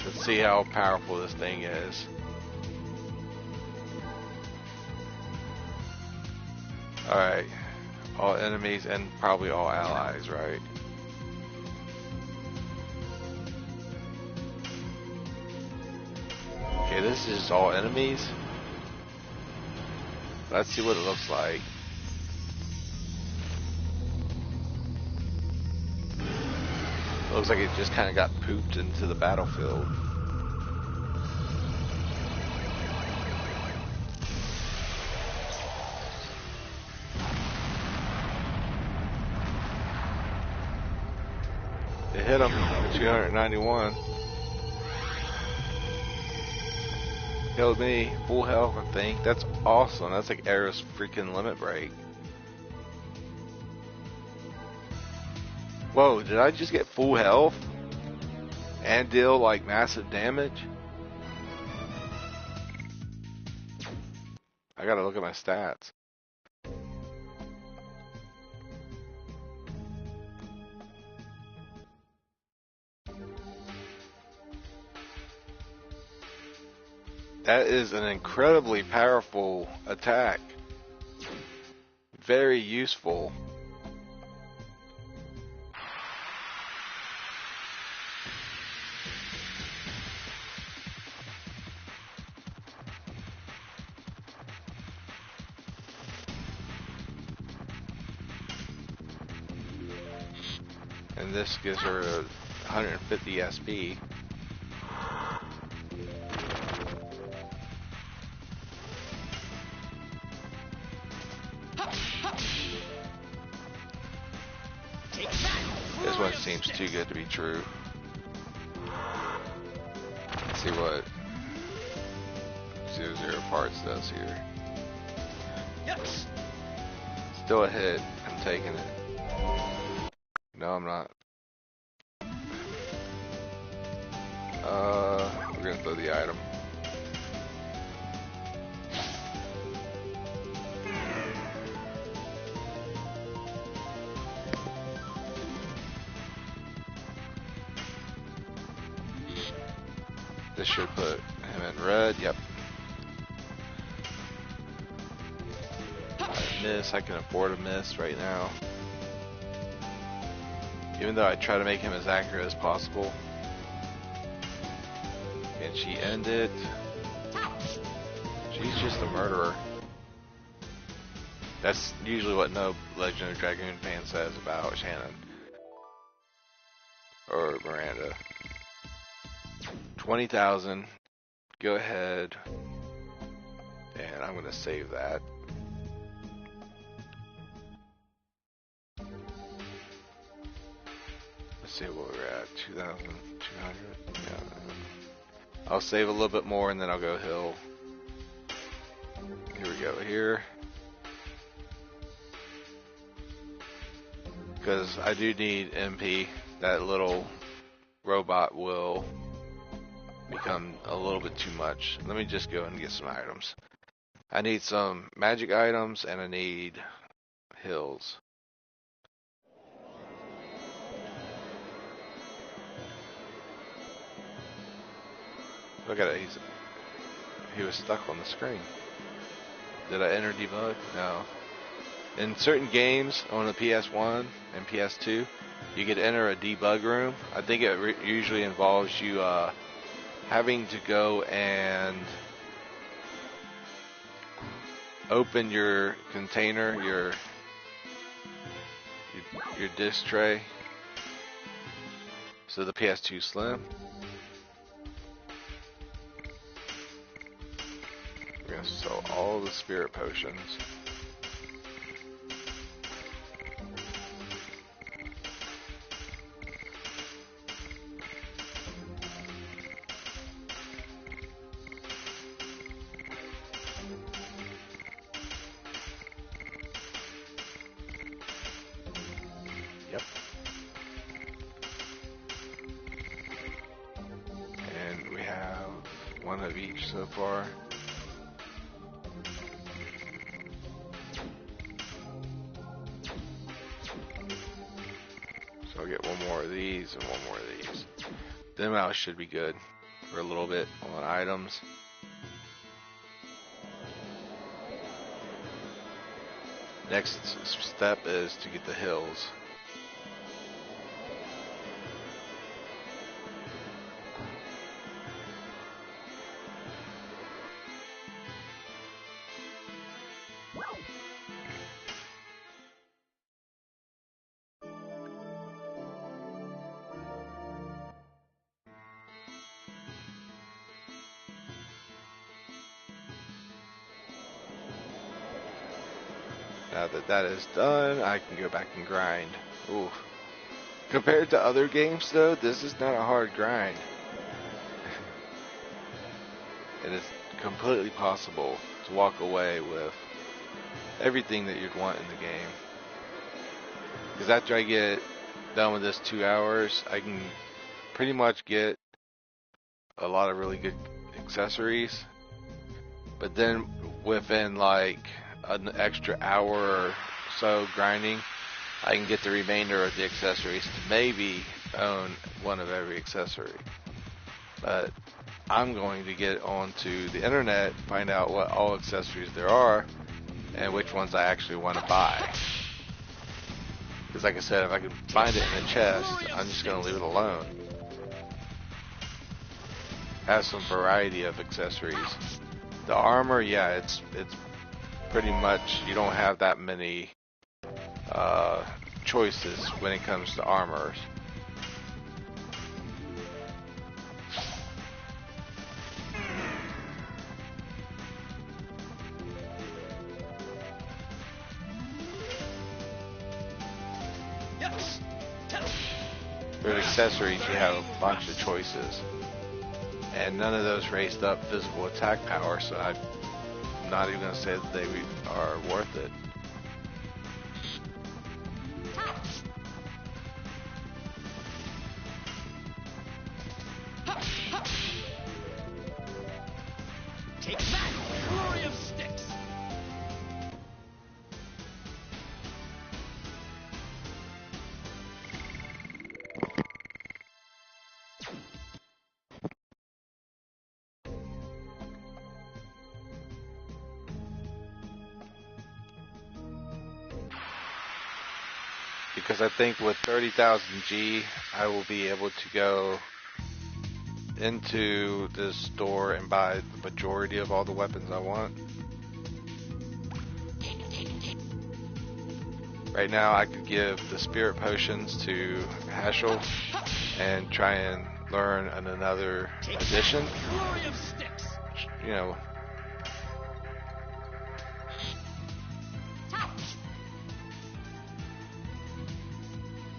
Speaker 1: Let's see how powerful this thing is. Alright, all enemies and probably all allies, right? Okay, this is just all enemies. Let's see what it looks like. It looks like it just kind of got pooped into the battlefield. It hit him, 291. Killed me, full health I think. That's awesome, that's like Arrow's freaking limit break. Whoa, did I just get full health? And deal like massive damage? I gotta look at my stats. That is an incredibly powerful attack. Very useful. And this gives her 150 SP. This one seems too good to be true. Let's see what 00 parts does here. Still a hit. I'm taking it. No, I'm not. We're gonna throw the item. This should put him in red. Yep. I miss. I can afford a miss right now. Even though I try to make him as accurate as possible. Can she end it? She's just a murderer. That's usually what no Legend of Dragoon fan says about Shannon. Or Miranda. 20,000. Go ahead. And I'm going to save that. Let's see what we're at. 2,200. Yeah. I'll save a little bit more and then I'll go hill. Here we go. Here. Because I do need MP. That little robot will become a little bit too much. Let me just go and get some items. I need some magic items and I need hills. Look at it, he was stuck on the screen. Did I enter debug? No. In certain games on the PS1 and PS2, you could enter a debug room. I think it usually involves you having to go and open your container, your disc tray. So the PS2 Slim. We're gonna sell all the spirit potions. Yep. And we have one of each so far. So I'll get one more of these and one more of these. Them out should be good for a little bit on items. Next step is to get the hills. Now that that is done, I can go back and grind. Ooh. Compared to other games though, this is not a hard grind. It is completely possible to walk away with everything that you'd want in the game. Because after I get done with this 2 hours, I can pretty much get a lot of really good accessories. But then within like an extra hour or so grinding, I can get the remainder of the accessories to maybe own one of every accessory. But I'm going to get onto the internet, find out what all accessories there are, and which ones I actually want to buy. Because like I said, if I can find it in a chest, I'm just going to leave it alone. Has some variety of accessories. The armor, yeah, it's pretty much, you don't have that many choices when it comes to armors. For accessories, you have a bunch of choices, and none of those raised up physical attack power, so I'm not even going to say that they are worth it.
Speaker 2: Take that! Flurry of sticks!
Speaker 1: Because I think with 30,000 G, I will be able to go into this store and buy the majority of all the weapons I want. Right now, I could give the spirit potions to Hashel and try and learn another edition. You know,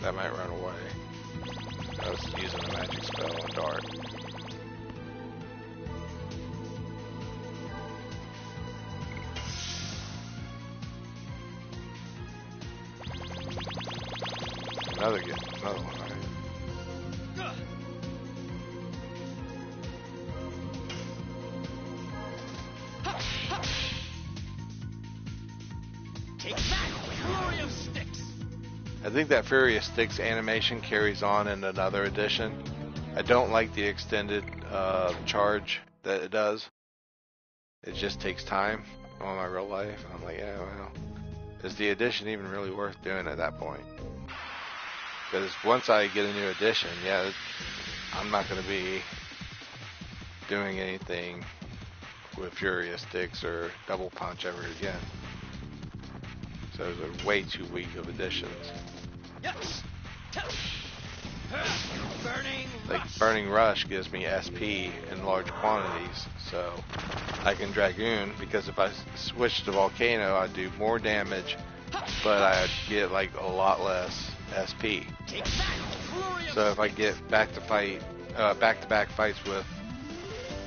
Speaker 1: that might run away. I was using a magic spell on Dart. Another one, right?
Speaker 2: Take that! Flurry of sticks!
Speaker 1: I think that Fury of Sticks animation carries on in another edition. I don't like the extended charge that it does. It just takes time on my real life. I'm like, yeah, well, is the edition even really worth doing at that point? Because once I get a new edition, yeah, I'm not going to be doing anything with Fury of Sticks or Double Punch ever again. So those are way too weak of editions.
Speaker 2: Yes. Burning
Speaker 1: Like
Speaker 2: Rush.
Speaker 1: Burning Rush gives me SP in large quantities, so I can Dragoon, because if I switch to Volcano, I do more damage, but I get like a lot less SP.
Speaker 2: Take that! Flurry of
Speaker 1: So if I get back-to-back fights with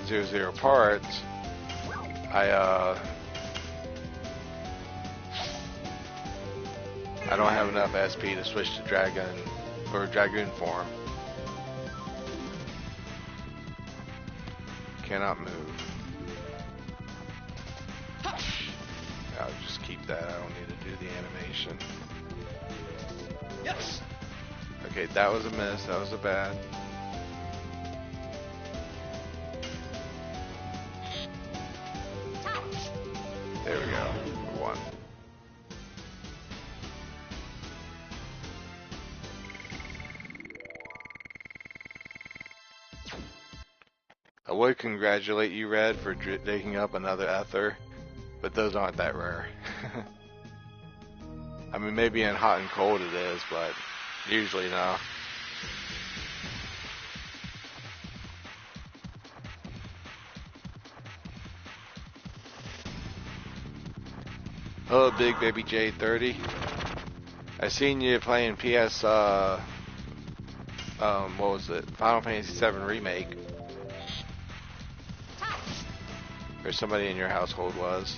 Speaker 1: 0 parts, I don't have enough SP to switch to Dragon or Dragoon form. Cannot move. I'll just keep that. I don't need to do the animation.
Speaker 2: Yes.
Speaker 1: Okay, that was a miss. That was a bad. There we go. We won. I would congratulate you, Red, for digging up another Ether, but those aren't that rare. I mean, maybe in hot and cold it is, but usually no. Hello, Big Baby J30. I seen you playing PS, what was it? Final Fantasy VII Remake. Or somebody in your household was.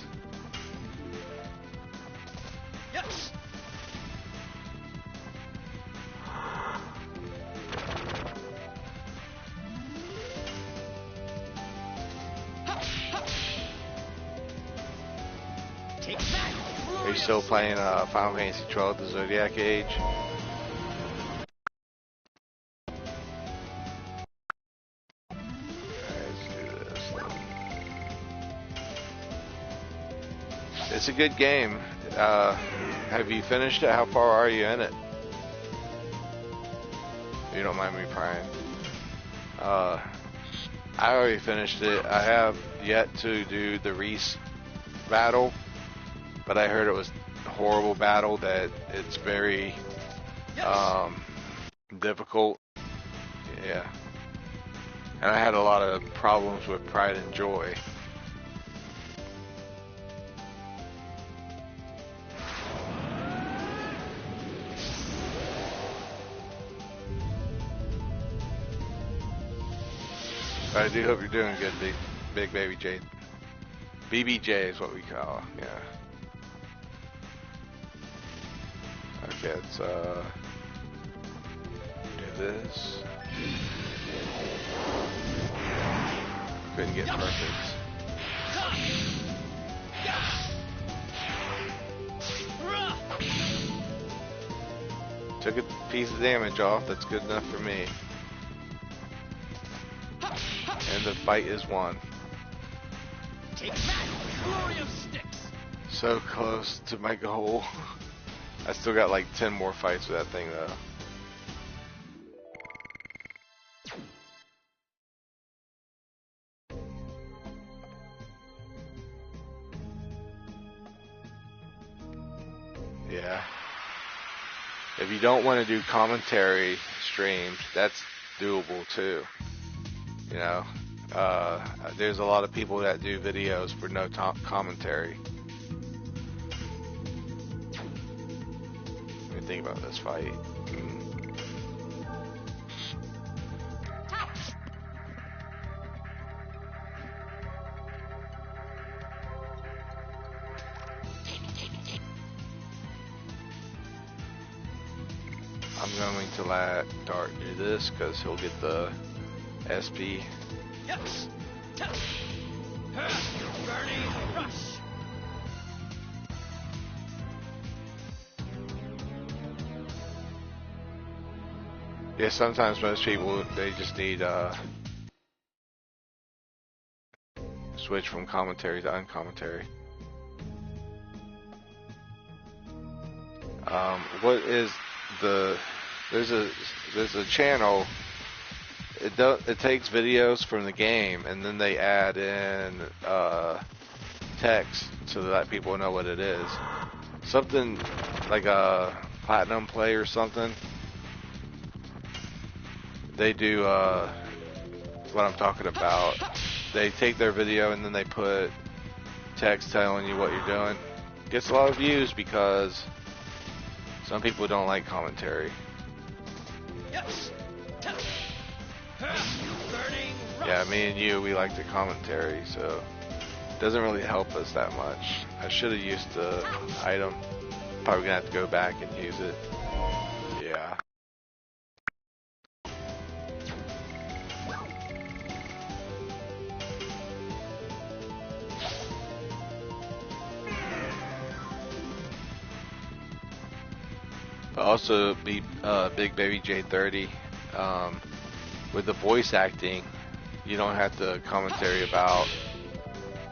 Speaker 2: Yes. Take that!
Speaker 1: Are you still playing Final Fantasy XII, the Zodiac Age? Alright, let's It's a good game. Have you finished it? How far are you in it? You don't mind me prying. I already finished it. I have yet to do the Reese battle, but I heard it was a horrible battle, that it's very difficult. Yeah. And I had a lot of problems with Pride and Joy. But I do hope you're doing good, Big Baby J. BBJ is what we call, yeah. Okay, let's do this. Couldn't get perfect. Took a piece of damage off, that's good enough for me. And the fight is won.
Speaker 2: Take that, flurry of sticks.
Speaker 1: So close to my goal. I still got like 10 more fights with that thing though. Yeah. If you don't want to do commentary streams, that's doable too. You know, there's a lot of people that do videos for no commentary. Let me think about this fight. I'm going to let Dart do this because he'll get the SP.
Speaker 2: Yes. Burning rush.
Speaker 1: Yeah, sometimes most people, they just need switch from commentary to uncommentary. What is the? There's a channel. It takes videos from the game and then they add in text so that people know what it is. Something like a Platinum Play or something. They do what I'm talking about. They take their video and then they put text telling you what you're doing. Gets a lot of views because some people don't like commentary.
Speaker 2: Yes.
Speaker 1: Yeah, me and you, we like the commentary, so it doesn't really help us that much. I should have used the item. Probably gonna have to go back and use it. Yeah. But also, Big Baby J30. With the voice acting, you don't have to commentary about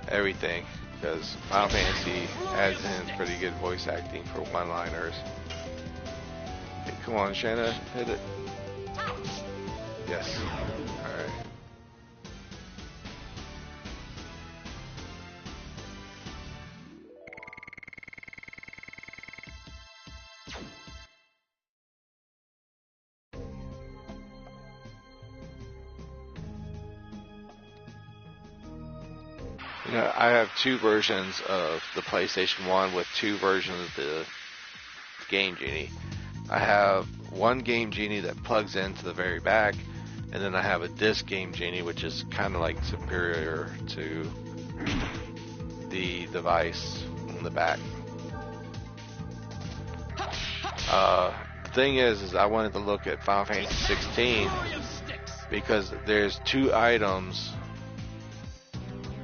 Speaker 1: everything because Final Fantasy adds in pretty good voice acting for one-liners. Hey, come on, Shanna, hit it. Yes. Alright. You know, I have two versions of the PlayStation 1 with two versions of the Game Genie. I have one Game Genie that plugs into the very back, and then I have a disc Game Genie, which is kind of like superior to the device on the back. The thing is I wanted to look at Final Fantasy 16 because there's two items.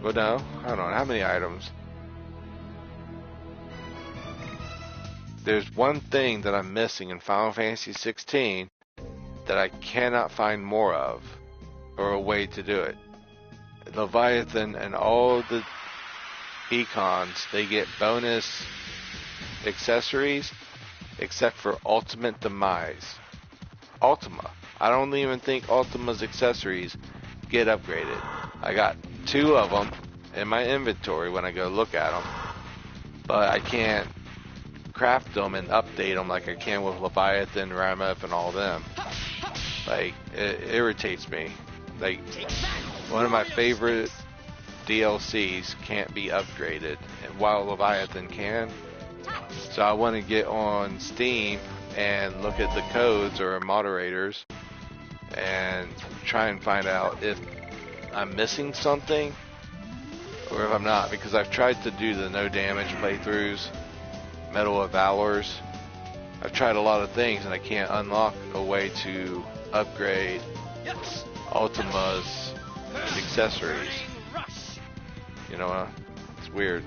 Speaker 1: Well, no, hold on. How many items? There's one thing that I'm missing in Final Fantasy 16 that I cannot find more of, or a way to do it. Leviathan and all the econs, they get bonus accessories except for Ultimate Demise. Ultima. I don't even think Ultima's accessories get upgraded. I got 2 of them in my inventory when I go look at them, but I can't craft them and update them like I can with Leviathan, Ramoth, and all them. Like, it irritates me. Like, one of my favorite DLCs can't be upgraded, and while Leviathan can. So I want to get on Steam and look at the codes or moderators and try and find out if I'm missing something or if I'm not, because I've tried to do the no damage playthroughs, Medal of Valors. I've tried a lot of things and I can't unlock a way to upgrade Ultima's accessories. You know, it's weird.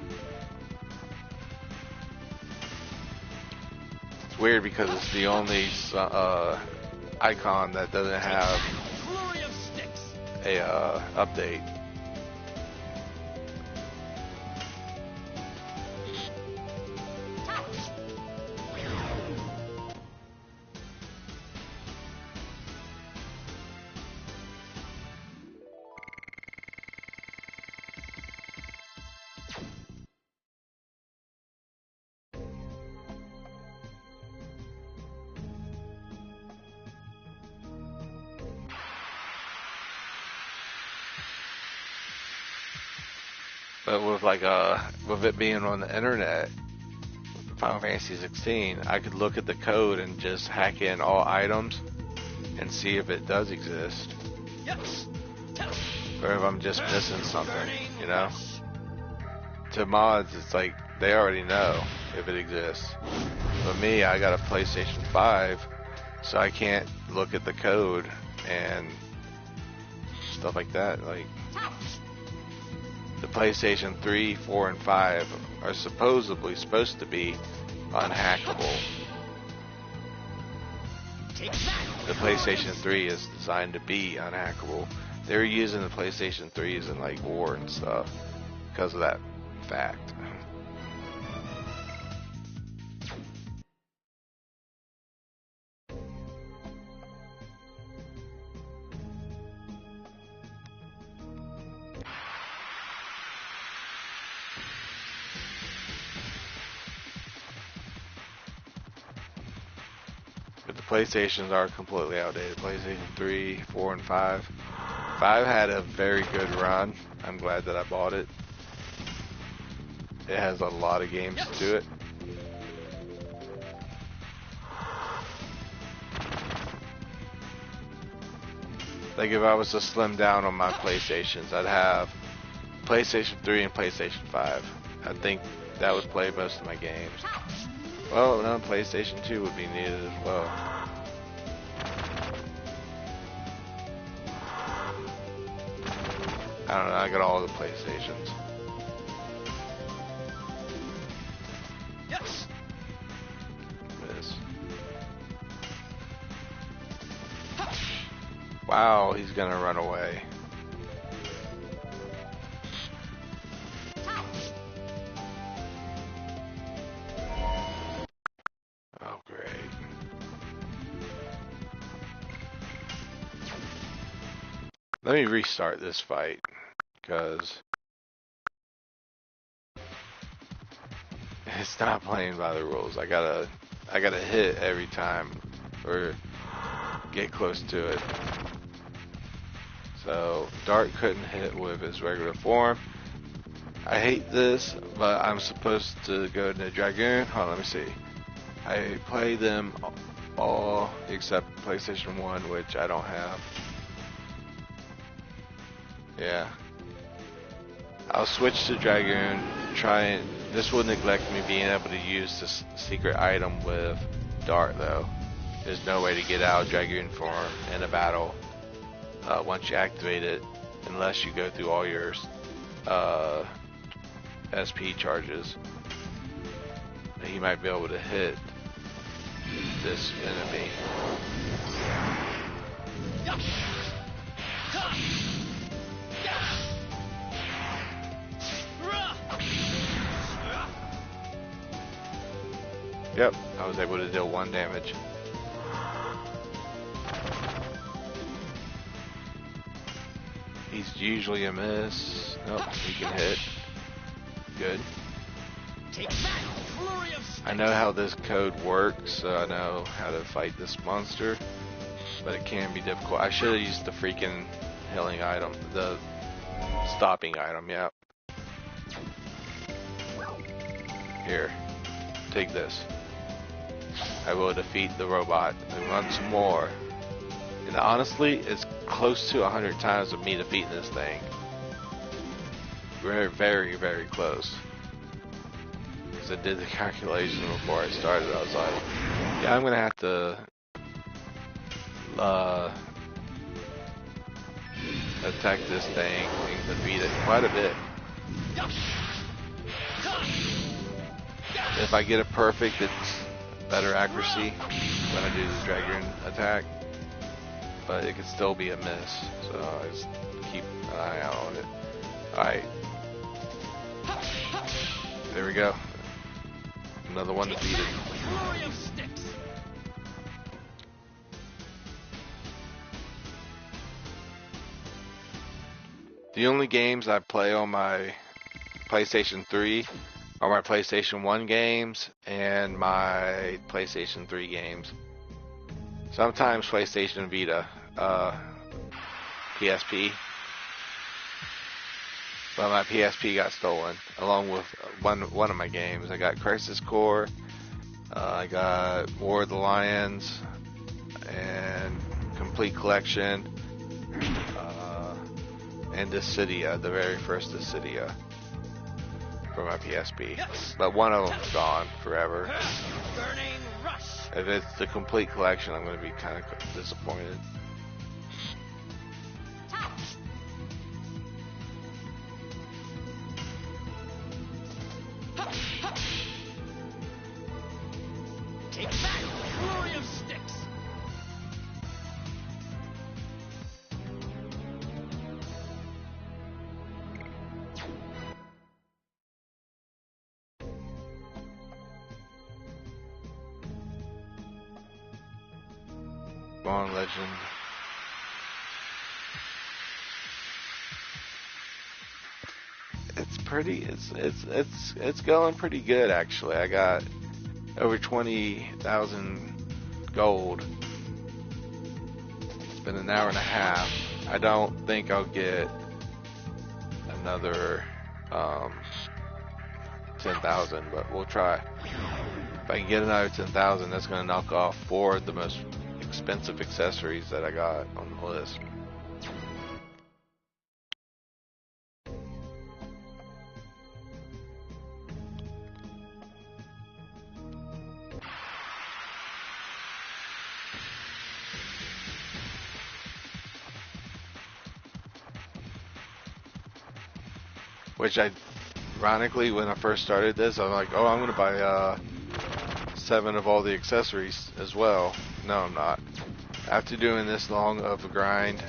Speaker 1: It's weird because it's the only icon that doesn't have a update. But with it being on the internet, Final Fantasy 16, I could look at the code and just hack in all items and see if it does exist. Or if I'm just missing something, you know? To mods, it's like, they already know if it exists. But me, I got a PlayStation 5, so I can't look at the code and stuff like that. Like, the PlayStation 3, 4, and 5 are supposed to be unhackable. The PlayStation 3 is designed to be unhackable. They were using the PlayStation 3s in like war and stuff because of that fact. But the PlayStations are completely outdated. PlayStation 3, 4, and 5. 5 had a very good run. I'm glad that I bought it. It has a lot of games to it. Like if I was to slim down on my PlayStations, I'd have PlayStation 3 and PlayStation 5. I think that would play most of my games. Well, no, PlayStation 2 would be needed as well. I don't know, I got all the PlayStations.
Speaker 2: Yes.
Speaker 1: Miss. Wow, he's gonna run away. Oh, great. Let me restart this fight, because it's not playing by the rules. I gotta hit every time, or get close to it. So, Dart couldn't hit with his regular form. I hate this, but I'm supposed to go to Dragoon. Hold on, let me see. I play them all except PlayStation 1, which I don't have. Yeah. I'll switch to Dragoon, this will neglect me being able to use this secret item with Dart though. There's no way to get out of Dragoon form in a battle once you activate it, unless you go through all your SP charges. He might be able to hit this enemy. Yep, I was able to deal 1 damage. He's usually a miss. Nope, he can hit. Good.
Speaker 2: Take that, flurry of sticks.
Speaker 1: I know how this code works, so I know how to fight this monster. But it can be difficult. I should have used the freaking healing item. The stopping item, yeah. Here. Take this. I will defeat the robot. And once more. And honestly, it's close to 100 times of me defeating this thing. Very, very, very close. Because I did the calculation before I started. I was like, yeah, I'm going to have to attack this thing and defeat it quite a bit. If I get it perfect, it's better accuracy when I do the Dragoon attack. But it could still be a miss, so I just keep an eye out on it. Alright. There we go. Another one defeated. The only games I play on my PlayStation 3 are my PlayStation 1 games and my PlayStation 3 games. Sometimes PlayStation Vita, PSP. But my PSP got stolen, along with one of my games. I got Crisis Core, I got War of the Lions, and Complete Collection, and Dissidia, the very first Dissidia, for my PSP. But one of them's gone forever.
Speaker 2: Burning rush.
Speaker 1: If it's the Complete Collection, I'm going to be kind of disappointed.
Speaker 2: Take that, flurry of sticks.
Speaker 1: Come on, Legend. It's pretty. It's going pretty good actually. I got over 20,000 gold. It's been an hour and a half. I don't think I'll get another 10,000, but we'll try. If I can get another 10,000, that's going to knock off 4 of the most expensive accessories that I got on the list. Which ironically, when I first started this, I was like, oh, I'm going to buy 7 of all the accessories as well. No, I'm not. After doing this long of a grind,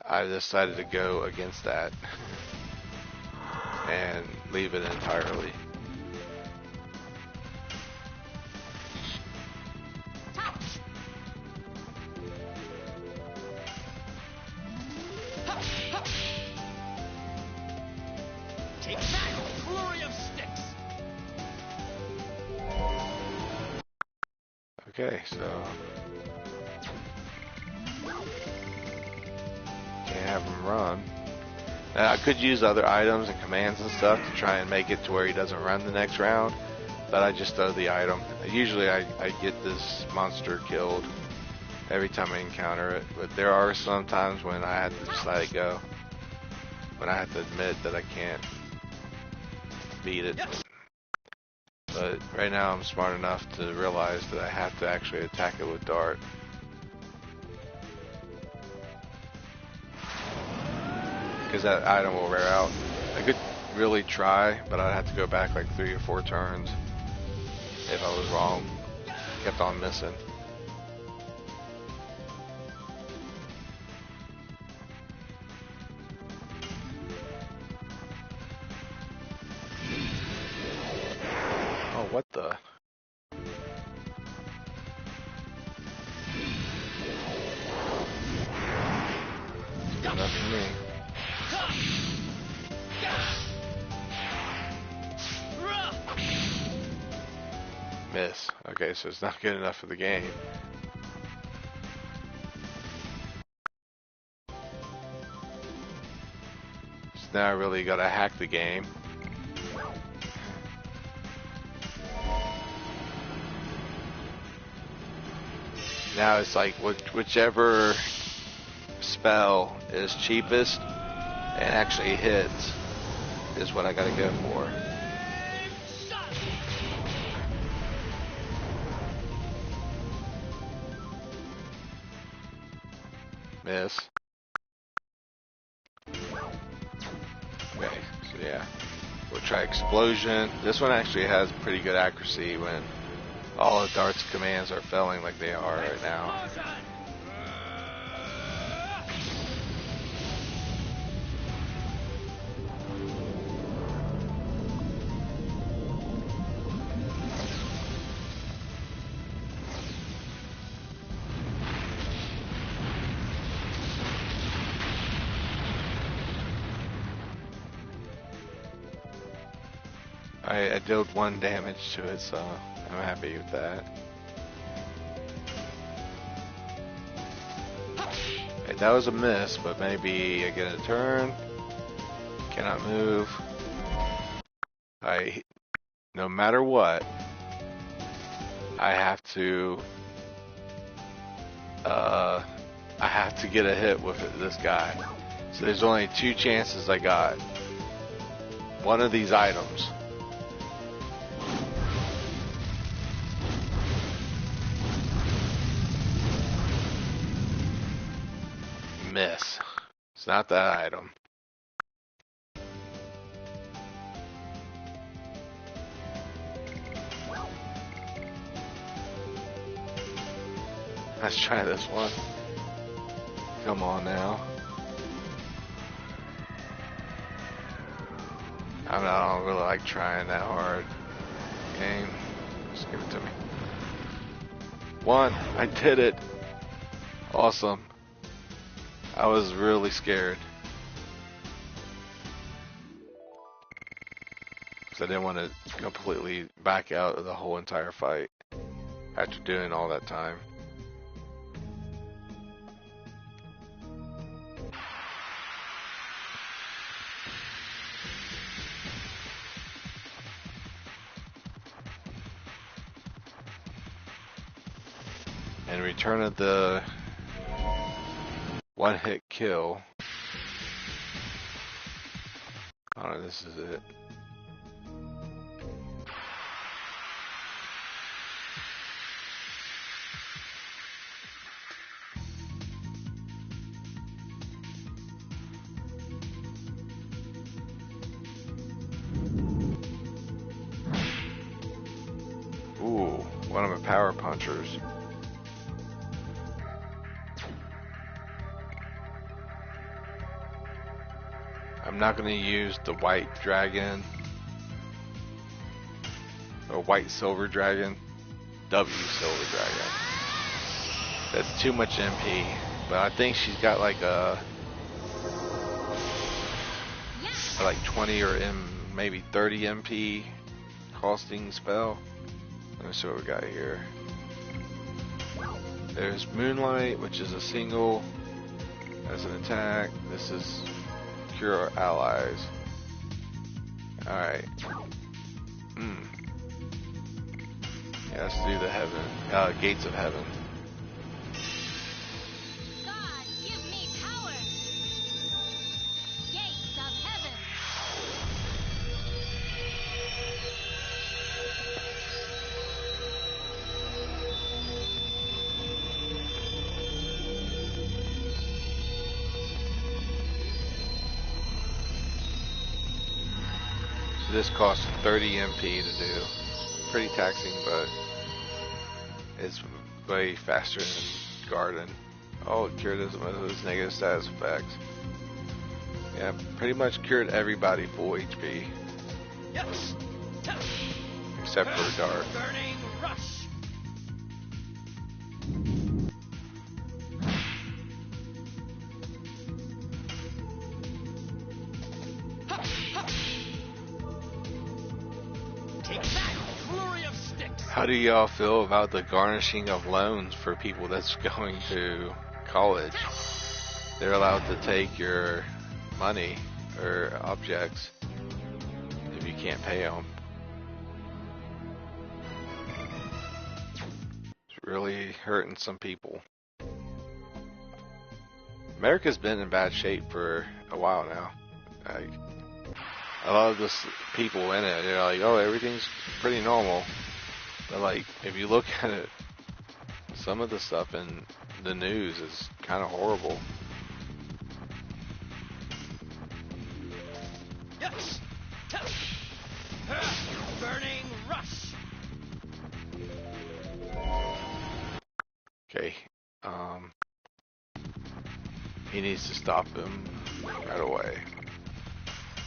Speaker 1: I decided to go against that and leave it entirely.
Speaker 2: Take that, flurry of sticks.
Speaker 1: Okay, so can't have him run. Now, I could use other items and commands and stuff to try and make it to where he doesn't run the next round, but I just throw the item. Usually I get this monster killed every time I encounter it, but there are some times when I have to just let it go. When I have to admit that I can't beat it. But right now I'm smart enough to realize that I have to actually attack it with dart. Because that item will wear out. I could really try, but I'd have to go back like 3 or 4 turns if I was wrong. Kept on missing. Oh, what the? enough for me. Miss. Okay, so it's not good enough for the game. So now I really gotta hack the game. Now it's like whichever spell is cheapest and actually hits is what I gotta go for. Miss. Okay, so yeah. We'll try explosion. This one actually has pretty good accuracy when all the darts commands are failing like they are right now. I dealt 1 damage to it, so I'm happy with that. Okay, that was a miss, but maybe I get a turn. Cannot move. No matter what, I have to get a hit with this guy. So there's only 2 chances I got. One of these items. Miss. It's not that item. Let's try this one. Come on now. I don't really like trying that hard. Game. Just give it to me. 1. I did it. Awesome. I was really scared. Because I didn't want to completely back out of the whole entire fight after doing all that time. And return of the 1-hit kill. Oh, this is it. Ooh, one of my power punchers. I'm not going to use the white dragon or white silver dragon. W silver dragon. That's too much MP. But I think she's got like a like 20 or maybe 30 MP costing spell. Let me see what we got here. There's Moonlight, which is a single as an attack. This is Cure Allies. Alright. Yeah, let's do the heaven. Gates of Heaven.
Speaker 3: God, give me power. Gates of Heaven.
Speaker 1: So this costs 30 MP to do. Pretty taxing, but it's way faster than Garden. Oh, it cured those negative status effects. Yeah, pretty much cured everybody full HP.
Speaker 2: Yes.
Speaker 1: Except for Dark.
Speaker 2: Burning rush.
Speaker 1: How do y'all feel about the garnishing of loans for people that's going to college? They're allowed to take your money or objects if you can't pay them. It's really hurting some people. America's been in bad shape for a while now. Like, a lot of the people in it, they're like, oh, everything's pretty normal. But like, if you look at it, some of the stuff in the news is kind of horrible.
Speaker 2: Yes. Burning rush.
Speaker 1: Okay. He needs to stop him right away.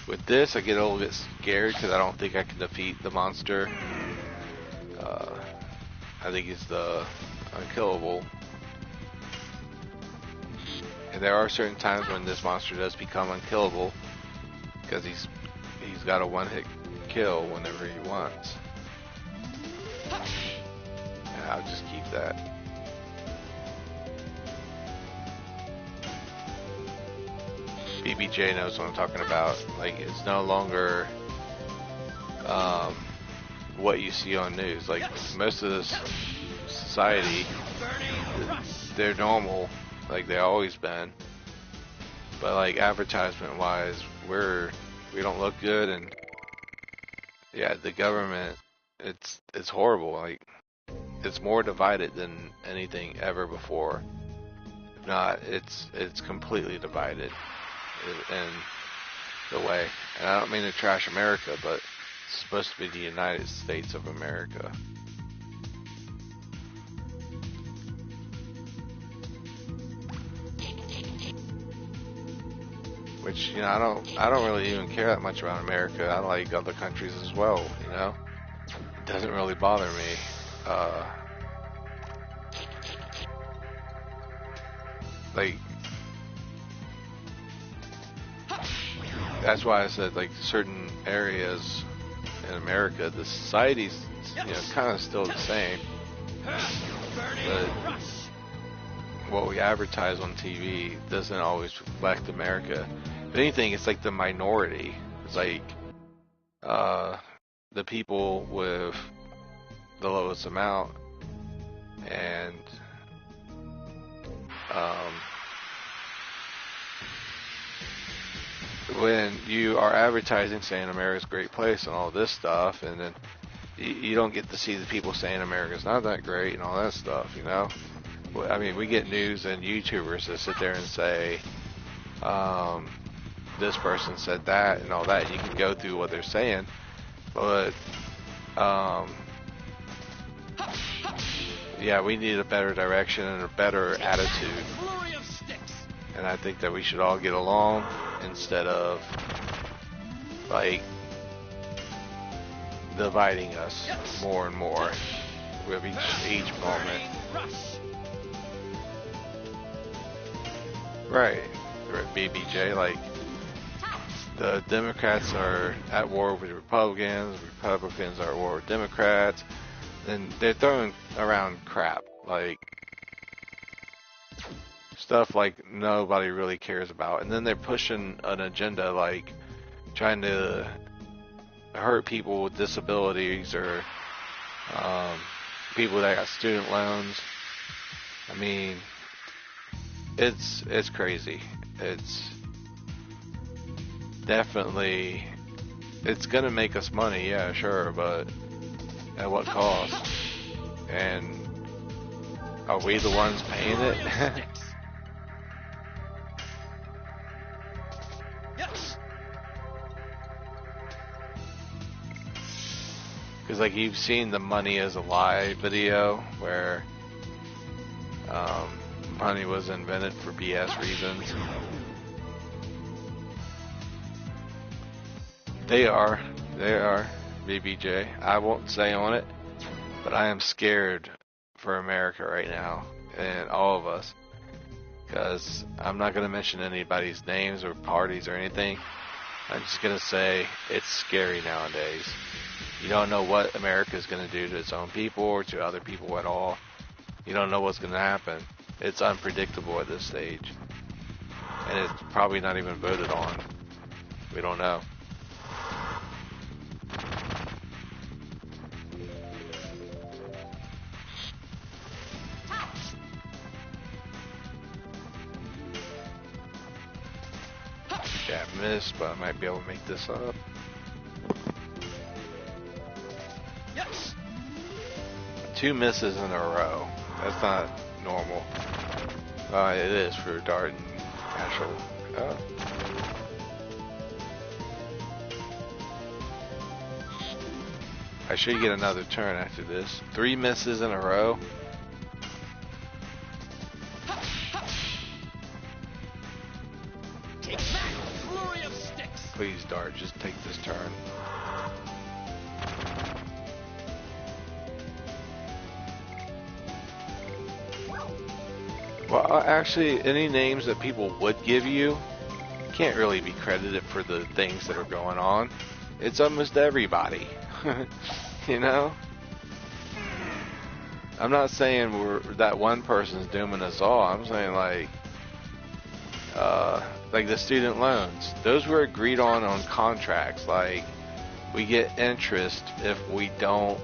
Speaker 1: With this, I get a little bit scared because I don't think I can defeat the monster. I think he's the unkillable. And there are certain times when this monster does become unkillable because he's got a one-hit kill whenever he wants. And I'll just keep that. BBJ knows what I'm talking about. Like, it's no longer what you see on news. Like, most of this society, they're normal, like they always been. But like, advertisement wise, we don't look good, and yeah, the government, it's horrible. Like, it's more divided than anything ever before. If not, it's completely divided in the way. And I don't mean to trash America, but it's supposed to be the United States of America. Which, you know, I don't really even care that much about America. I like other countries as well, you know. It doesn't really bother me. Like, that's why I said, like, certain areas in America, the society's, you know, kind of still the same. But what we advertise on TV doesn't always reflect America. If anything, it's like the minority. It's like the people with the lowest amount, and when you are advertising saying America's a great place and all this stuff, and then you don't get to see the people saying America's not that great and all that stuff, you know? I mean, we get news and YouTubers that sit there and say, this person said that and all that. You can go through what they're saying, but yeah, we need a better direction and a better attitude. And I think that we should all get along instead of, like, dividing us more and more with each moment. Right, BBJ, like, the Democrats are at war with Republicans are at war with Democrats, and they're throwing around crap, like, stuff like nobody really cares about, and then they're pushing an agenda like trying to hurt people with disabilities or people that got student loans. I mean, it's crazy. It's definitely, it's gonna make us money, yeah, sure, but at what cost? And are we the ones paying it? Because, like, you've seen the Money is a Lie video where money was invented for BS reasons. They are, BBJ. I won't say on it, but I am scared for America right now, and all of us. Because I'm not going to mention anybody's names or parties or anything. I'm just going to say it's scary nowadays. You don't know what America's going to do to its own people or to other people at all. You don't know what's going to happen. It's unpredictable at this stage. And it's probably not even voted on. We don't know. Jab missed, but I might be able to make this up.
Speaker 2: Yes.
Speaker 1: 2 misses in a row. That's not normal. It is for Dart and Ashel. I should get another turn after this. 3 misses in a row.
Speaker 2: Take that! Flurry of sticks!
Speaker 1: Please, Dart, just take this turn. Well, actually, any names that people would give you can't really be credited for the things that are going on. It's almost everybody. You know? I'm not saying that one person's dooming us all. I'm saying like the student loans. Those were agreed on contracts. Like, we get interest if we don't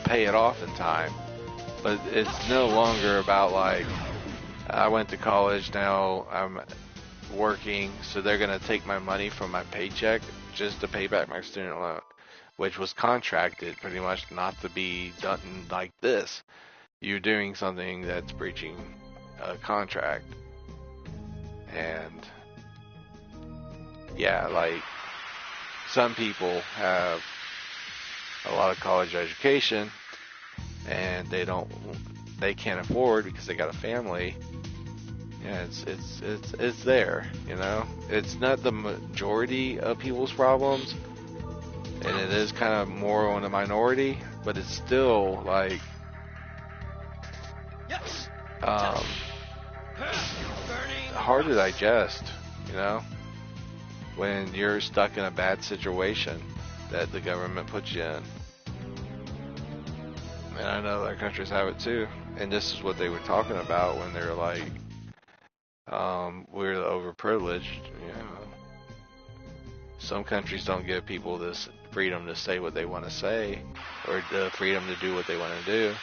Speaker 1: pay it off in time. But it's no longer about like, I went to college, now I'm working, so they're going to take my money from my paycheck just to pay back my student loan, which was contracted pretty much not to be done like this. You're doing something that's breaching a contract. And yeah, like, some people have a lot of college education and they can't afford because they got a family. Yeah, it's there, you know. It's not the majority of people's problems, and it is kind of more on the minority, but it's still like hard to digest, you know, when you're stuck in a bad situation that the government puts you in. And I know other countries have it too. And this is what they were talking about when they were like, we're the overprivileged. You know, some countries don't give people this freedom to say what they want to say, or the freedom to do what they want to do.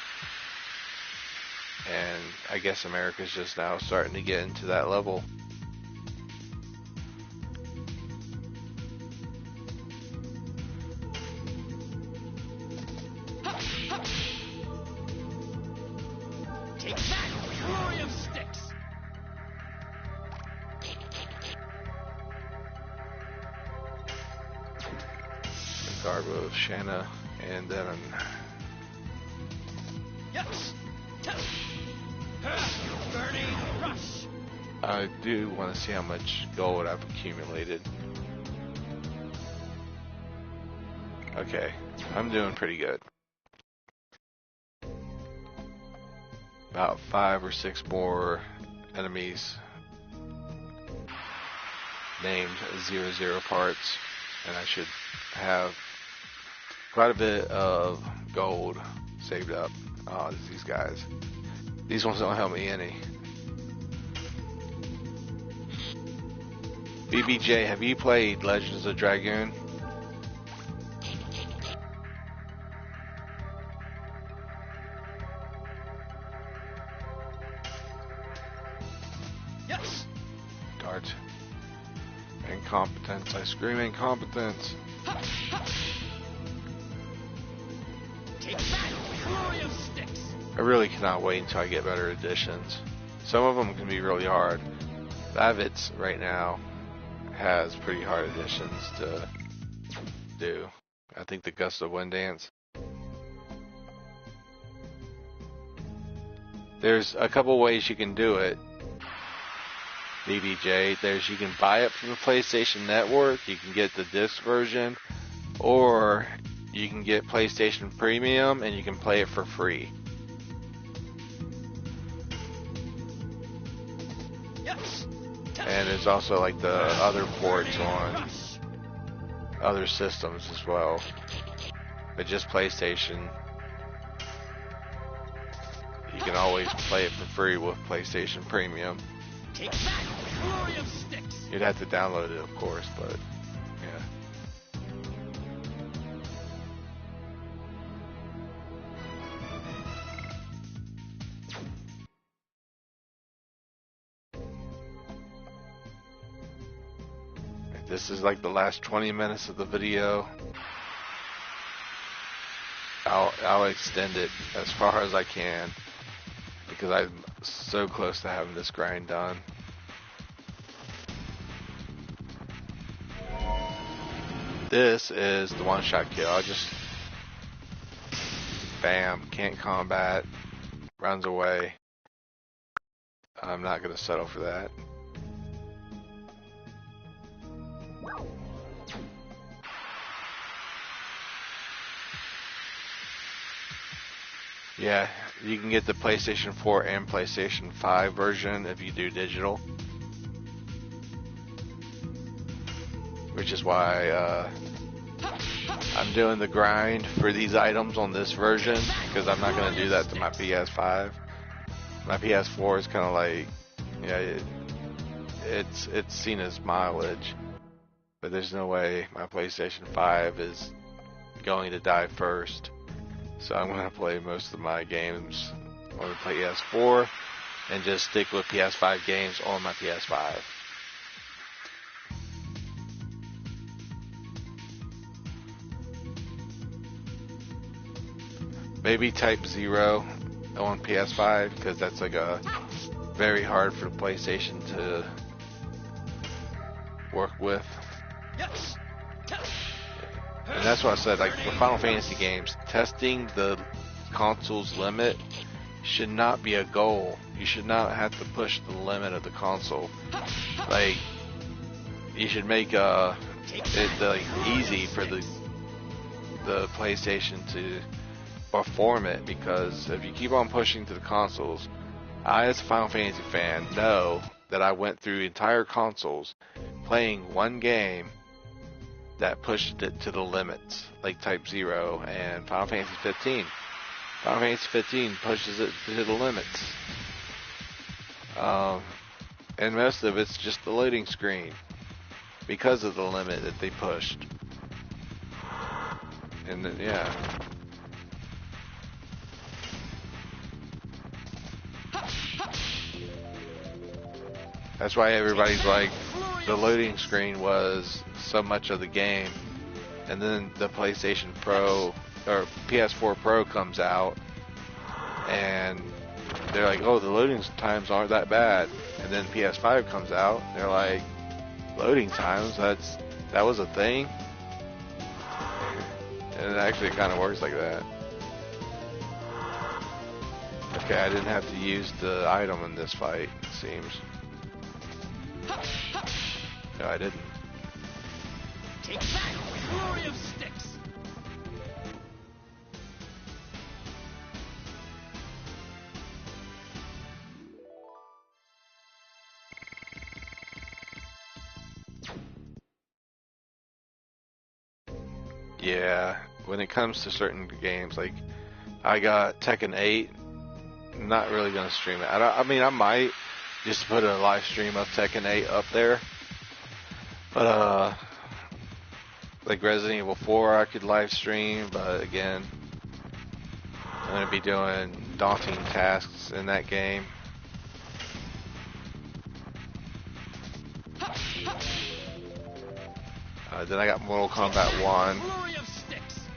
Speaker 1: And I guess America's just now starting to get into that level.
Speaker 2: Take that! Flurry of sticks!
Speaker 1: Garbo, Shanna, and Devin.
Speaker 2: Yes! Burning rush!
Speaker 1: I do want to see how much gold I've accumulated. Okay, I'm doing pretty good. About 5 or 6 more enemies named 00 parts, and I should have quite a bit of gold saved up. Oh, these guys. These ones don't help me any. BBJ, have you played Legends of Dragoon?
Speaker 2: Yes!
Speaker 1: Dart. Incompetence. I scream incompetence.
Speaker 2: Take that! Flurry of sticks!
Speaker 1: I really cannot wait until I get better editions. Some of them can be really hard. Lavitz right now has pretty hard editions to do. I think the Gust of Wind Dance. There's a couple ways you can do it, BBJ. You can buy it from the PlayStation Network, you can get the disc version, or you can get PlayStation Premium and you can play it for free.
Speaker 2: Yes!
Speaker 1: And there's also like the other ports on other systems as well. but just PlayStation. You can always play it for free with PlayStation Premium.
Speaker 2: Take that! Flurry of sticks!
Speaker 1: You'd have to download it, of course, but yeah. This is like the last 20 minutes of the video. I'll extend it as far as I can because I'm so close to having this grind done. This is the one-shot kill. I just bam, can't combat, runs away. I'm not gonna settle for that. Yeah, you can get the PlayStation 4 and PlayStation 5 version if you do digital. Which is why I'm doing the grind for these items on this version, because I'm not going to do that to my PS5. My PS4 is kind of like, yeah, it's seen as mileage. But there's no way my PlayStation 5 is going to die first. So I'm going to play most of my games on the PS4 and just stick with PS5 games on my PS5. Maybe Type 0 on PS5 because that's like a very hard for the PlayStation to work with. And that's what I said, like for Final Fantasy games, testing the console's limit should not be a goal. You should not have to push the limit of the console. Like, you should make it like easy for the PlayStation to perform it, because if you keep on pushing to the consoles, I as a Final Fantasy fan know that I went through entire consoles playing one game that pushed it to the limits, like Type 0 and Final Fantasy 15. Final Fantasy 15 pushes it to the limits. And most of it's just the loading screen because of the limit that they pushed. And then, yeah. That's why everybody's like, the loading screen was so much of the game, and then the PlayStation Pro or PS4 Pro comes out, and they're like, oh, the loading times aren't that bad, and then PS5 comes out, and they're like, loading times, that was a thing, and it actually kind of works like that. Okay, I didn't have to use the item in this fight, it seems. No, I didn't.
Speaker 2: Take that! Flurry of sticks!
Speaker 1: Yeah, when it comes to certain games, like I got Tekken 8, I'm not really gonna stream it. I mean, I might just put a live stream of Tekken 8 up there, but like Resident Evil 4, I could live stream, but again, I'm gonna be doing daunting tasks in that game. Then I got Mortal Kombat 1,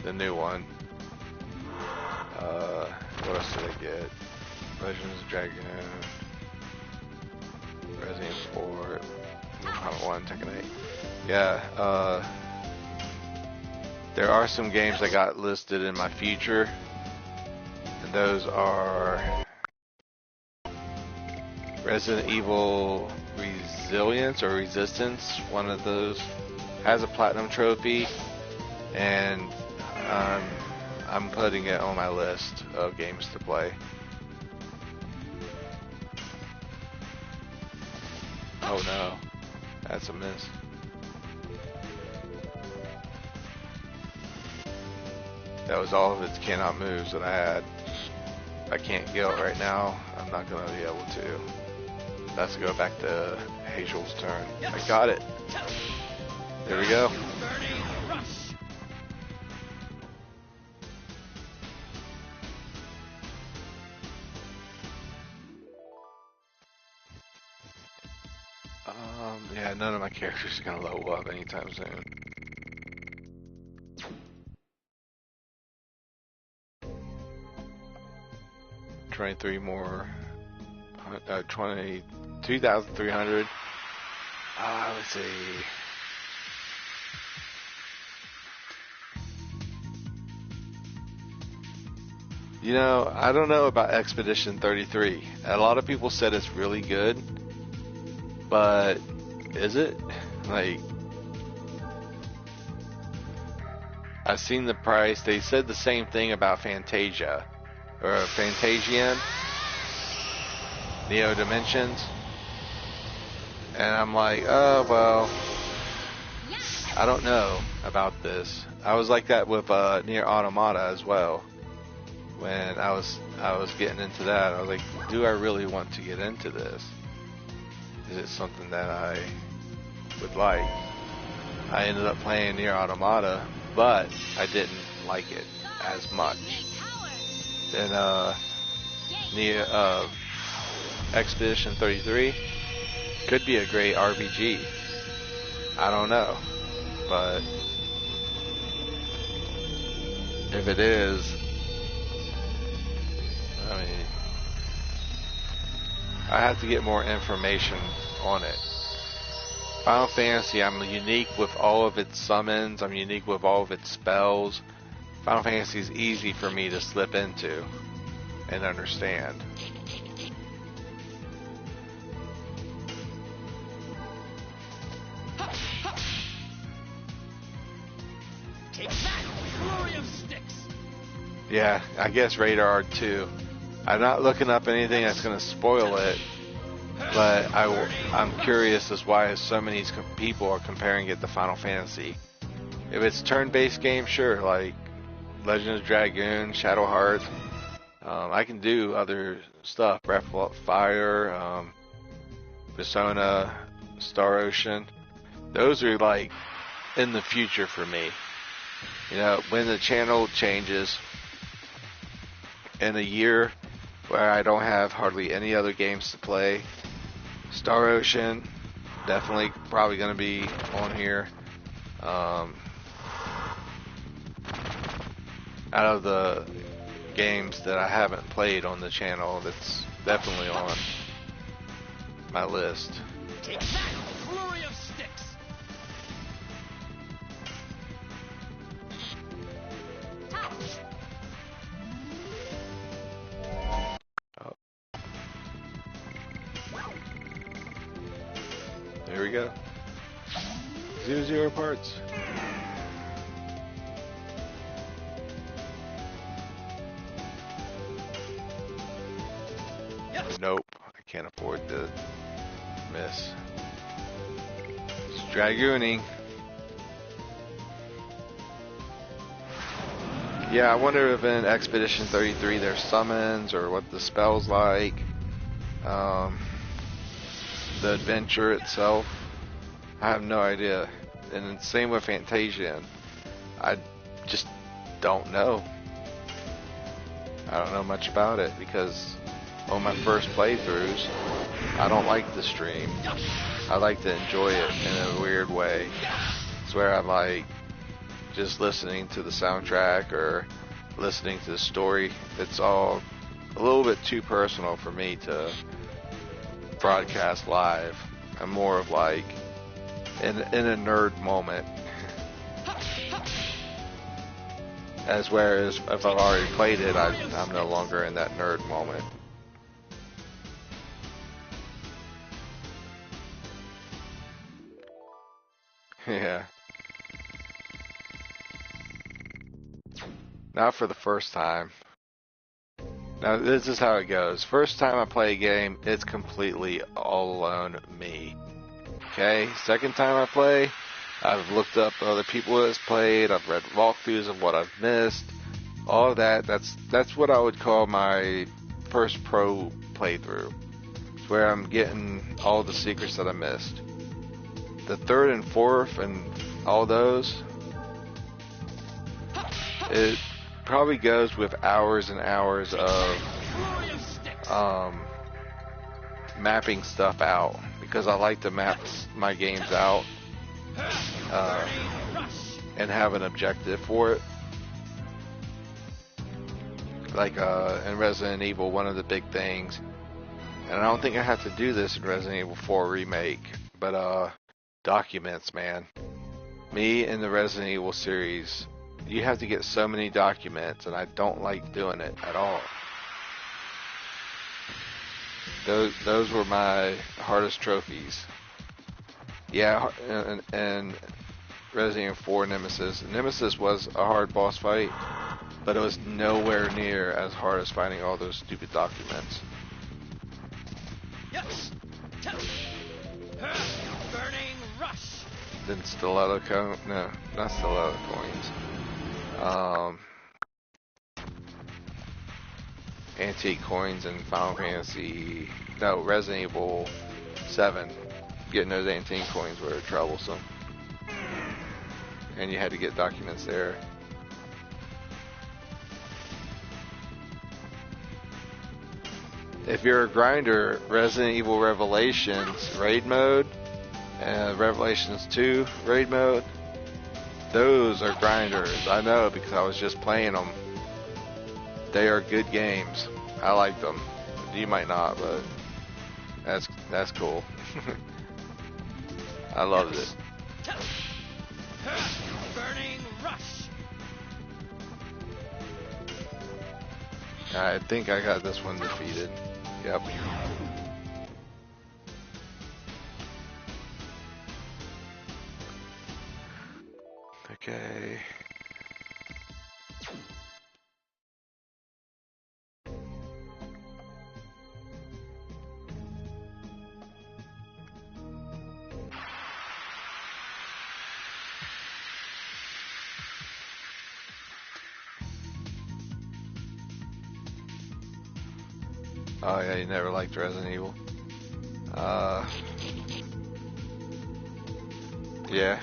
Speaker 1: the new one. What else did I get? Legend of Dragoon, Resident Evil 4, Mortal Kombat 1, Tekken 8. Yeah, there are some games I got listed in my future, and those are Resident Evil Resilience or Resistance. One of those has a platinum trophy, and I'm putting it on my list of games to play. Oh no, that's a miss. That was all of its cannot moves that I had. I can't go right now. I'm not going to be able to. Let's go back to Hazel's turn. I got it. There we go. Yeah, none of my characters are going to level up anytime soon. $23 more. 2,300. Let's see. You know, I don't know about Expedition 33. A lot of people said it's really good, but is it? Like, I've seen the price. They said the same thing about Fantasia, or Fantasian, Neo Dimensions, and I'm like, oh well, I don't know about this. I was like that with Nier Automata as well. When I was getting into that, I was like, do I really want to get into this? Is it something that I would like? I ended up playing Nier Automata, but I didn't like it as much. Then Expedition 33 could be a great RPG. I don't know, but if it is, I mean, I have to get more information on it. Final Fantasy, I'm unique with all of its summons, I'm unique with all of its spells. Final Fantasy is easy for me to slip into and understand.
Speaker 2: Take that, flurry of sticks.
Speaker 1: Yeah, I guess Radar too. I'm not looking up anything that's going to spoil it, but I'm curious as why so many people are comparing it to Final Fantasy. If it's a turn-based game, sure, like Legend of Dragoon, Shadow Hearts, I can do other stuff, Breath of Fire, Persona, Star Ocean. Those are like in the future for me. You know, when the channel changes in a year where I don't have hardly any other games to play, Star Ocean, definitely probably going to be on here. Out of the games that I haven't played on the channel, that's definitely on my list.
Speaker 2: Take that, flurry of sticks.
Speaker 1: Oh. There we go. 0 parts. Nope, I can't afford to miss. It's dragooning. Yeah, I wonder if in Expedition 33 there's summons or what the spell's like. The adventure itself, I have no idea. And then same with Fantasian. I just don't know. I don't know much about it because on my first playthroughs, I don't like the stream. I like to enjoy it in a weird way. It's where I'm like just listening to the soundtrack or listening to the story. It's all a little bit too personal for me to broadcast live. I'm more of like in a nerd moment. As whereas if I've already played it, I'm no longer in that nerd moment. Yeah. Not for the first time. Now this is how it goes. First time I play a game, it's completely all alone me. Okay? Second time I play, I've looked up other people that's played, I've read walkthroughs of what I've missed, all of that. That's what I would call my first pro playthrough. It's where I'm getting all the secrets that I missed. The third and fourth and all those, it probably goes with hours and hours of mapping stuff out, because I like to map my games out and have an objective for it. Like in Resident Evil, one of the big things, and I don't think I have to do this in Resident Evil 4 Remake, but documents, man. Me in the Resident Evil series, you have to get so many documents, and I don't like doing it at all. Those were my hardest trophies. Yeah, and Resident Evil 4 Nemesis. Nemesis was a hard boss fight, but it was nowhere near as hard as finding all those stupid documents.
Speaker 2: Yes. Burning rush.
Speaker 1: Then stiletto coin? No, not stiletto coins. Antique coins in Final Fantasy. No, Resident Evil 7. Getting those antique coins were troublesome, and you had to get documents there. If you're a grinder, Resident Evil Revelations raid mode and Revelations 2 raid mode, those are grinders. I know because I was just playing them. They are good games. I like them. You might not, but that's cool. I loved it.
Speaker 2: Burning rush.
Speaker 1: I think I got this one defeated. Yep. Okay. Oh yeah, you never liked Resident Evil. Yeah.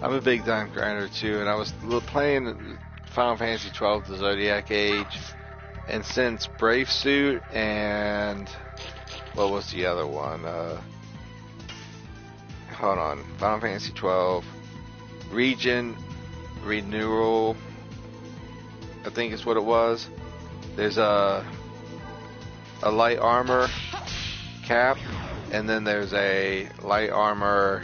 Speaker 1: I'm a big time grinder too, and I was playing Final Fantasy 12 The Zodiac Age, and since Brave Suit and what was the other one? Hold on. Final Fantasy 12 Region Renewal, I think is what it was. There's a light armor cap, and then there's a light armor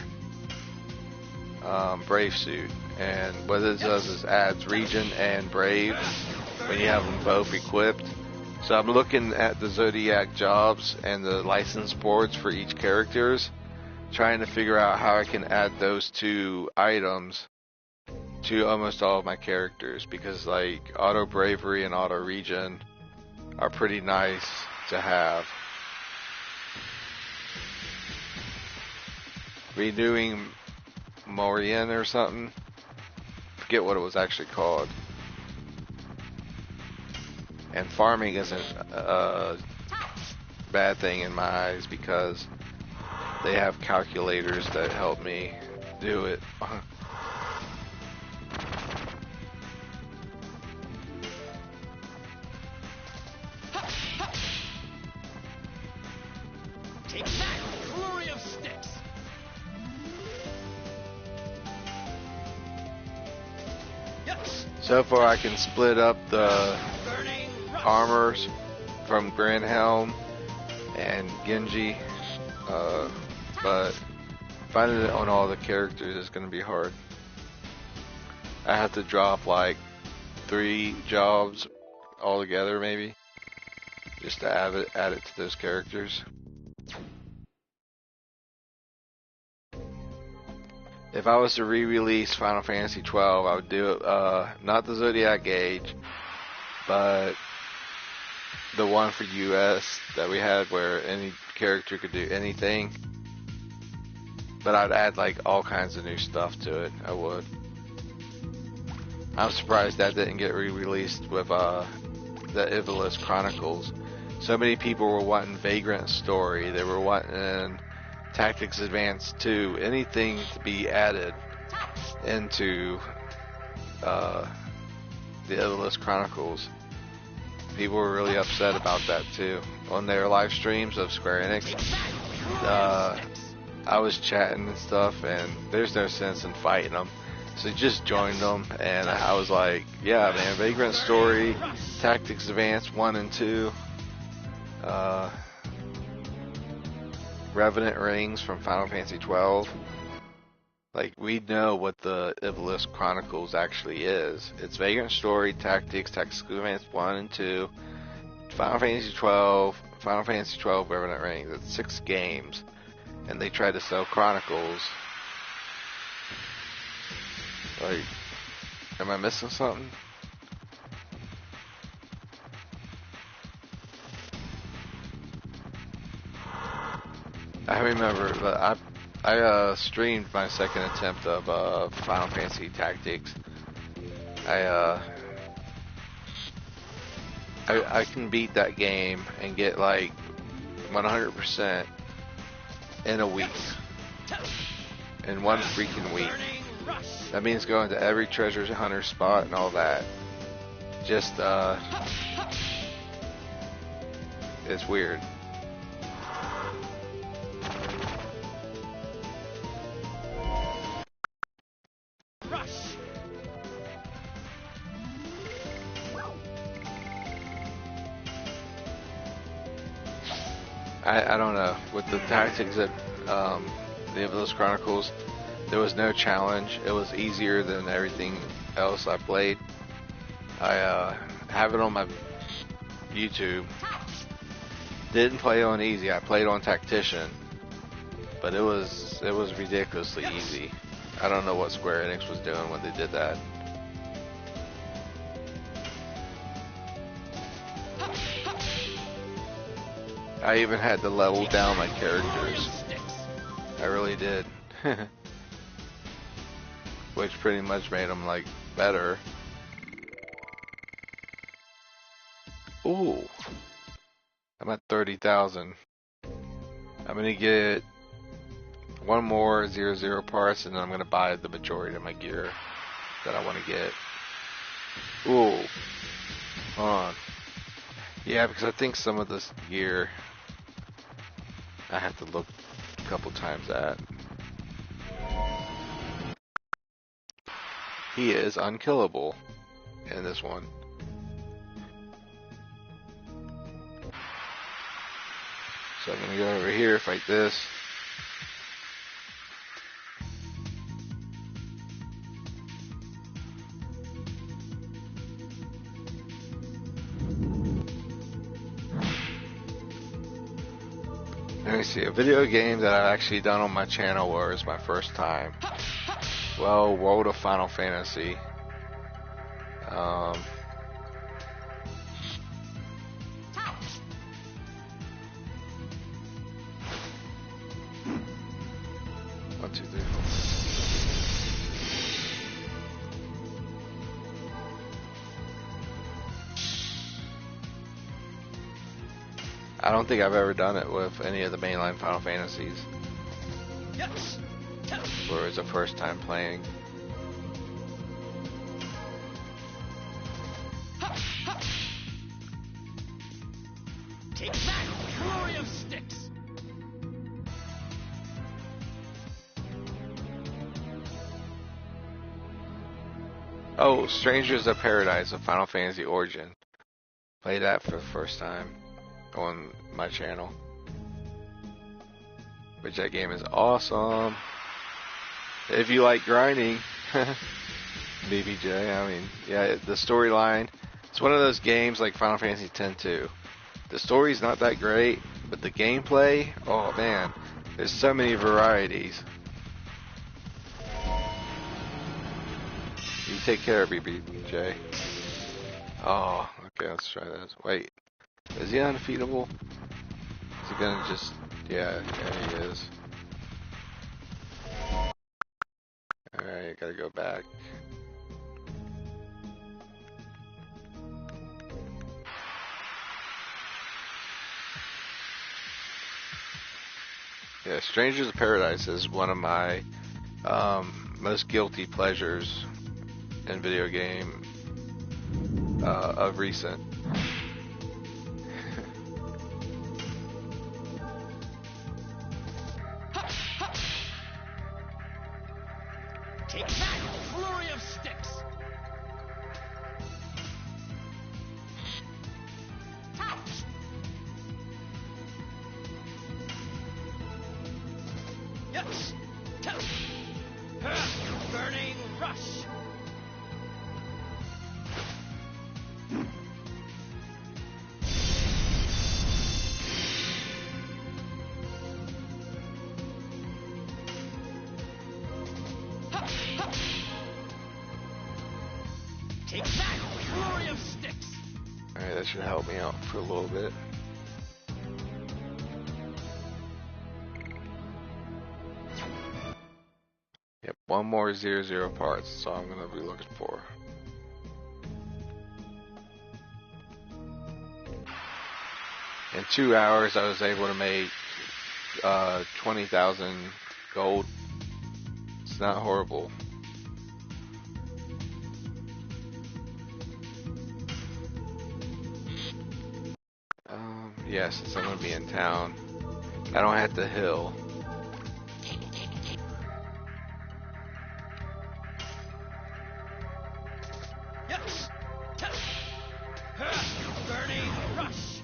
Speaker 1: brave suit, and what it does is adds region and brave when you have them both equipped. So I'm looking at the Zodiac jobs and the license boards for each characters, trying to figure out how I can add those two items to almost all of my characters, because like auto bravery and auto region are pretty nice to have. Renewing Morian or something, forget what it was actually called. And farming isn't a bad thing in my eyes, because they have calculators that help me do it.
Speaker 2: Take that, flurry of sticks. Yes.
Speaker 1: So far I can split up the
Speaker 2: Burning rush.
Speaker 1: armors from Grand Helm and Genji, but finding it on all the characters is going to be hard. I have to drop like 3 jobs altogether, maybe, just to add it to those characters. If I was to re-release Final Fantasy 12, I would do it, not the Zodiac Age, but the one for US that we had where any character could do anything. But I'd add like all kinds of new stuff to it. I would. I'm surprised that didn't get re-released with the Ivalice Chronicles. So many people were wanting Vagrant Story. They were wanting Tactics Advanced 2. Anything to be added into the Ivalice Chronicles. People were really upset about that too. On their live streams of Square Enix, I was chatting and stuff, and there's no sense in fighting them. So just joined them, and I was like, yeah, man, Vagrant Story, Tactics Advance 1 and 2, Revenant Rings from Final Fantasy 12. Like, we know what the Ivalice Chronicles actually is. It's Vagrant Story, Tactics Advance 1 and 2, Final Fantasy 12, Final Fantasy 12 Revenant Rings. It's 6 games, and they tried to sell Chronicles. Like, am I missing something? I remember that I streamed my second attempt of Final Fantasy Tactics. I can beat that game and get like 100% in a week. In one freaking week. That means going to every treasure hunter spot and all that. Just, it's weird. I don't know. With the tactics that the Ivalice Chronicles, there was no challenge. It was easier than everything else I played. I have it on my YouTube. Didn't play on easy. I played on Tactician, but it was ridiculously easy. I don't know what Square Enix was doing when they did that. I even had to level down my characters. I really did. Which pretty much made them like better. Ooh. I'm at 30,000. I'm gonna get one more 00 parts, and then I'm gonna buy the majority of my gear that I want to get. Ooh. Hold on. Yeah, because I think some of this gear I have to look a couple times at. He is unkillable in this one. So I'm gonna go over here, fight this. Let me see, a video game that I've actually done on my channel was my first time. Well, World of Final Fantasy. One, two, three, four. I don't think I've ever done it with any of the mainline Final Fantasies. Where it was the first time playing.
Speaker 2: Take that, flurry of sticks.
Speaker 1: Oh, Strangers of Paradise of Final Fantasy Origin. Played that for the first time on my channel. Which that game is awesome. If you like grinding, BBJ, I mean, yeah, the storyline, it's one of those games like Final Fantasy X too. The story's not that great, but the gameplay, oh man, there's so many varieties. You take care of BBJ. Oh, okay, let's try this. Wait, is he undefeatable? Is he gonna just, yeah, he is. Alright, gotta go back. Yeah, Strangers of Paradise is one of my most guilty pleasures in video game of recent.
Speaker 2: Take that! Flurry of sticks!
Speaker 3: Touch.
Speaker 2: Yes! Burning rush! Take that! Flurry of sticks!
Speaker 1: Alright, that should help me out for a little bit. Yep, one more 0-0 parts, so I'm going to be looking for. In 2 hours, I was able to make 20,000 gold. It's not horrible. Yeah, since I'm going to be in town, I don't have to hill.
Speaker 2: Yes! Burning rush!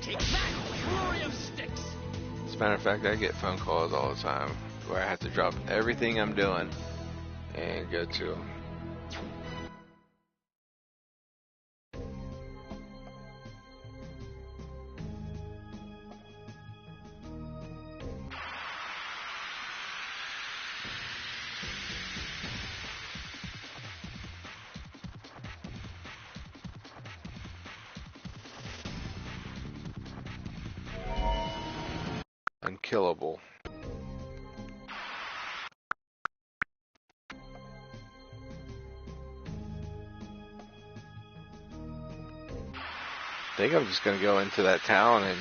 Speaker 2: Take that! Flurry of sticks!
Speaker 1: As a matter of fact, I get phone calls all the time where I have to drop everything I'm doing and go to them. Unkillable. I think I'm just going to go into that town and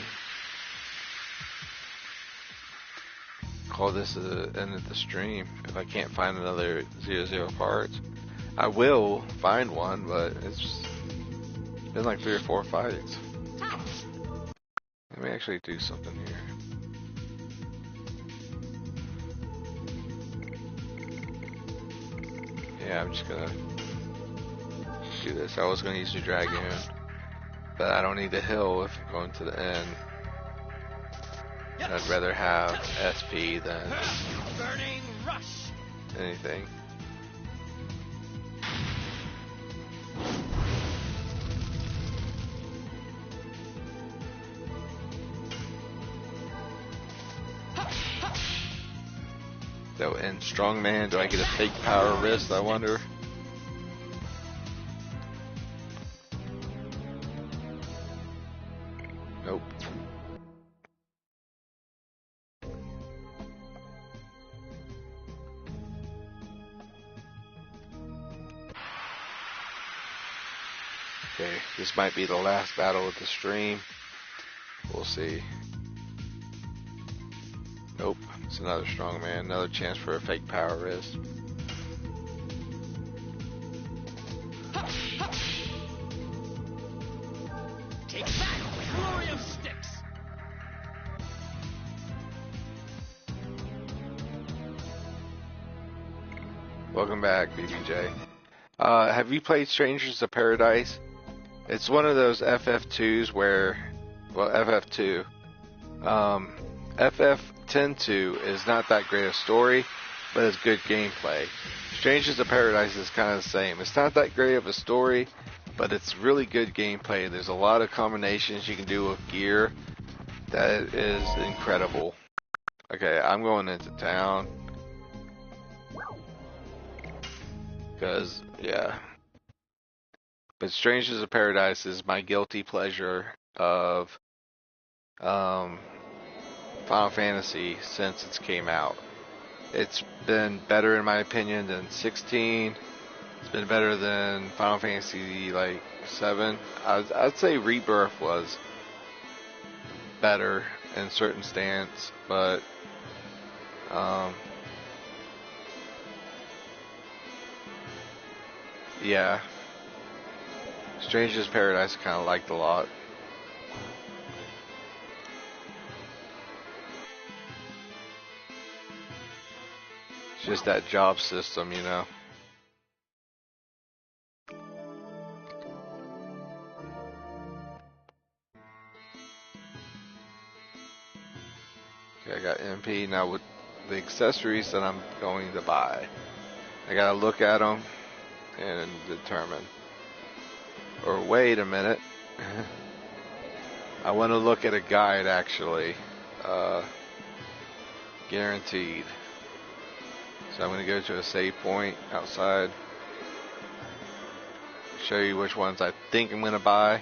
Speaker 1: call this the end of the stream if I can't find another 0-0 parts. I will find one, but it's been like 3 or 4 fights. Let me actually do something here. Yeah, I'm just gonna do this. I was gonna use the Dragoon, but I don't need the hill if I'm going to the end. I'd rather have SP than
Speaker 2: Burning rush!
Speaker 1: anything. So in Strongman, do I get a fake power wrist, I wonder? Nope. Okay, this might be the last battle of the stream. We'll see. Nope, it's another Strongman, another chance for a fake power wrist.
Speaker 2: Take that! Flurry of sticks!
Speaker 1: Welcome back, BBJ. Have you played Strangers of Paradise? It's one of those FF2s where, well, FF2. FF102 is not that great a story, but it's good gameplay. Strangers of Paradise is kind of the same. It's not that great of a story, but it's really good gameplay. There's a lot of combinations you can do with gear that is incredible. Okay, I'm going into town. Because, yeah. But Strangers of Paradise is my guilty pleasure of Final Fantasy since it came out. It's been better in my opinion than 16, It's been better than Final Fantasy like 7. I'd say Rebirth was better in certain stance, but yeah, Stranger's Paradise I kind of liked a lot. It's just that job system, you know. Okay, I got MP. Now with the accessories that I'm going to buy, I gotta look at them and determine. Or wait a minute. I want to look at a guide actually. Guaranteed. So I'm going to go to a save point outside. Show you which ones I think I'm going to buy.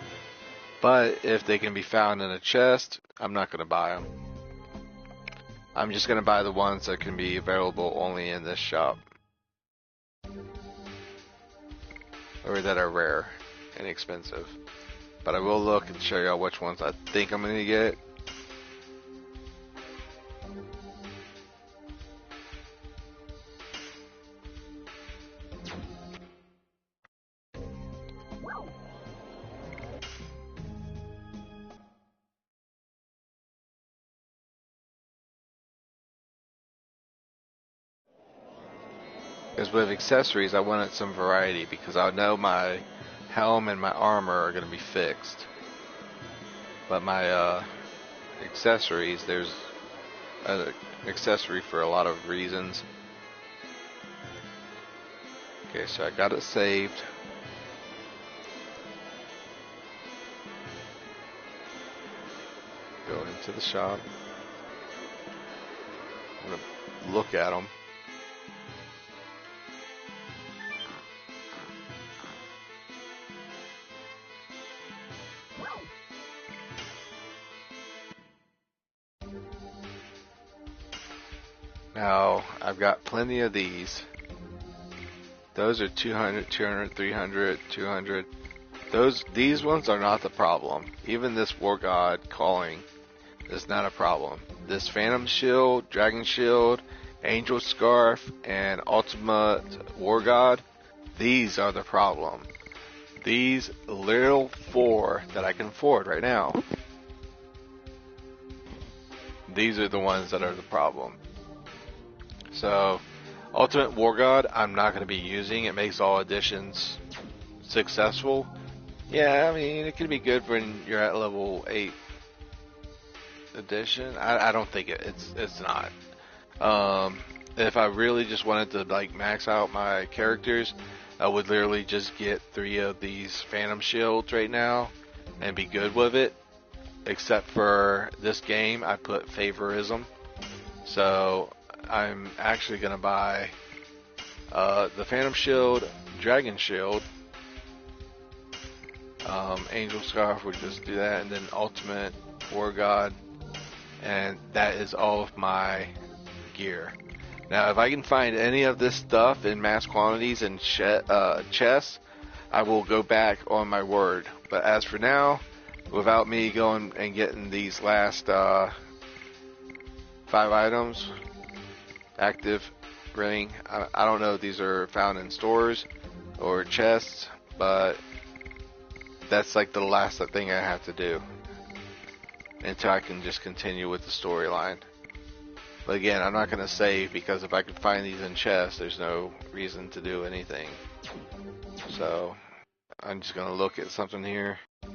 Speaker 1: But if they can be found in a chest, I'm not going to buy them. I'm just going to buy the ones that can be available only in this shop. Or that are rare and expensive. But I will look and show y'all which ones I think I'm going to get. Because with accessories, I wanted some variety because I know my helm and my armor are going to be fixed. But my accessories, there's an accessory for a lot of reasons. Okay, so I got it saved. Go into the shop. I'm going to look at them. Now, I've got plenty of these. Those are 200, 200, 300, 200. These ones are not the problem. Even this War God calling is not a problem. This Phantom Shield, Dragon Shield, Angel Scarf, and Ultimate War God, these are the problem. These little 4 that I can afford right now, these are the ones that are the problem. So, Ultimate War God, I'm not going to be using. It makes all editions successful. Yeah, I mean, it can be good when you're at level 8 edition. I don't think it's not. If I really just wanted to like max out my characters, I would literally just get 3 of these Phantom Shields right now and be good with it. Except for this game, I put favorism. So I'm actually going to buy the Phantom Shield, Dragon Shield, Angel Scarf would just do that, and then Ultimate War God, and that is all of my gear. Now, if I can find any of this stuff in mass quantities in chests, I will go back on my word. But as for now, without me going and getting these last 5 items, active ring, I don't know if these are found in stores or chests, but that's like the last thing I have to do until I can just continue with the storyline. But again, I'm not going to save because if I can find these in chests, there's no reason to do anything. So I'm just going to look at something here. I'm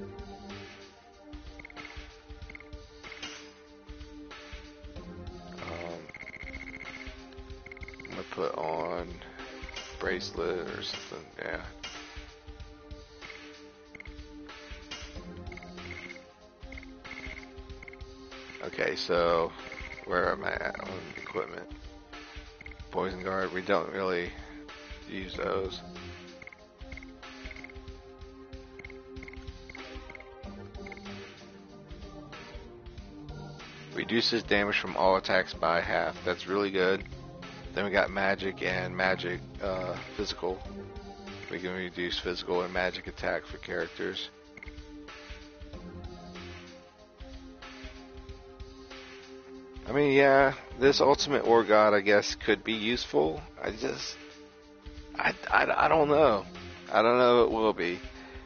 Speaker 1: going to put on bracelet or something, yeah. Okay, so where am I at on equipment? Poison guard, we don't really use those. Reduces damage from all attacks by half. That's really good. Then we got magic and magic physical. We can reduce physical and magic attack for characters. I mean, yeah, this Ultimate War God, I guess, could be useful. I don't know. I don't know it will be.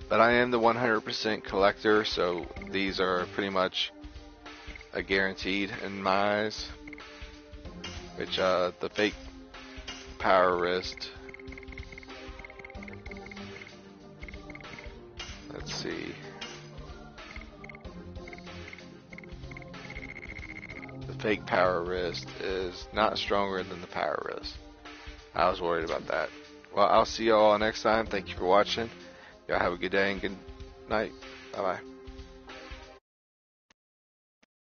Speaker 1: But I am the 100% collector, so these are pretty much a guaranteed in my eyes. Which, the fake power wrist. Let's see. The fake power wrist is not stronger than the power wrist. I was worried about that. Well, I'll see you all next time. Thank you for watching. Y'all have a good day and good night. Bye-bye.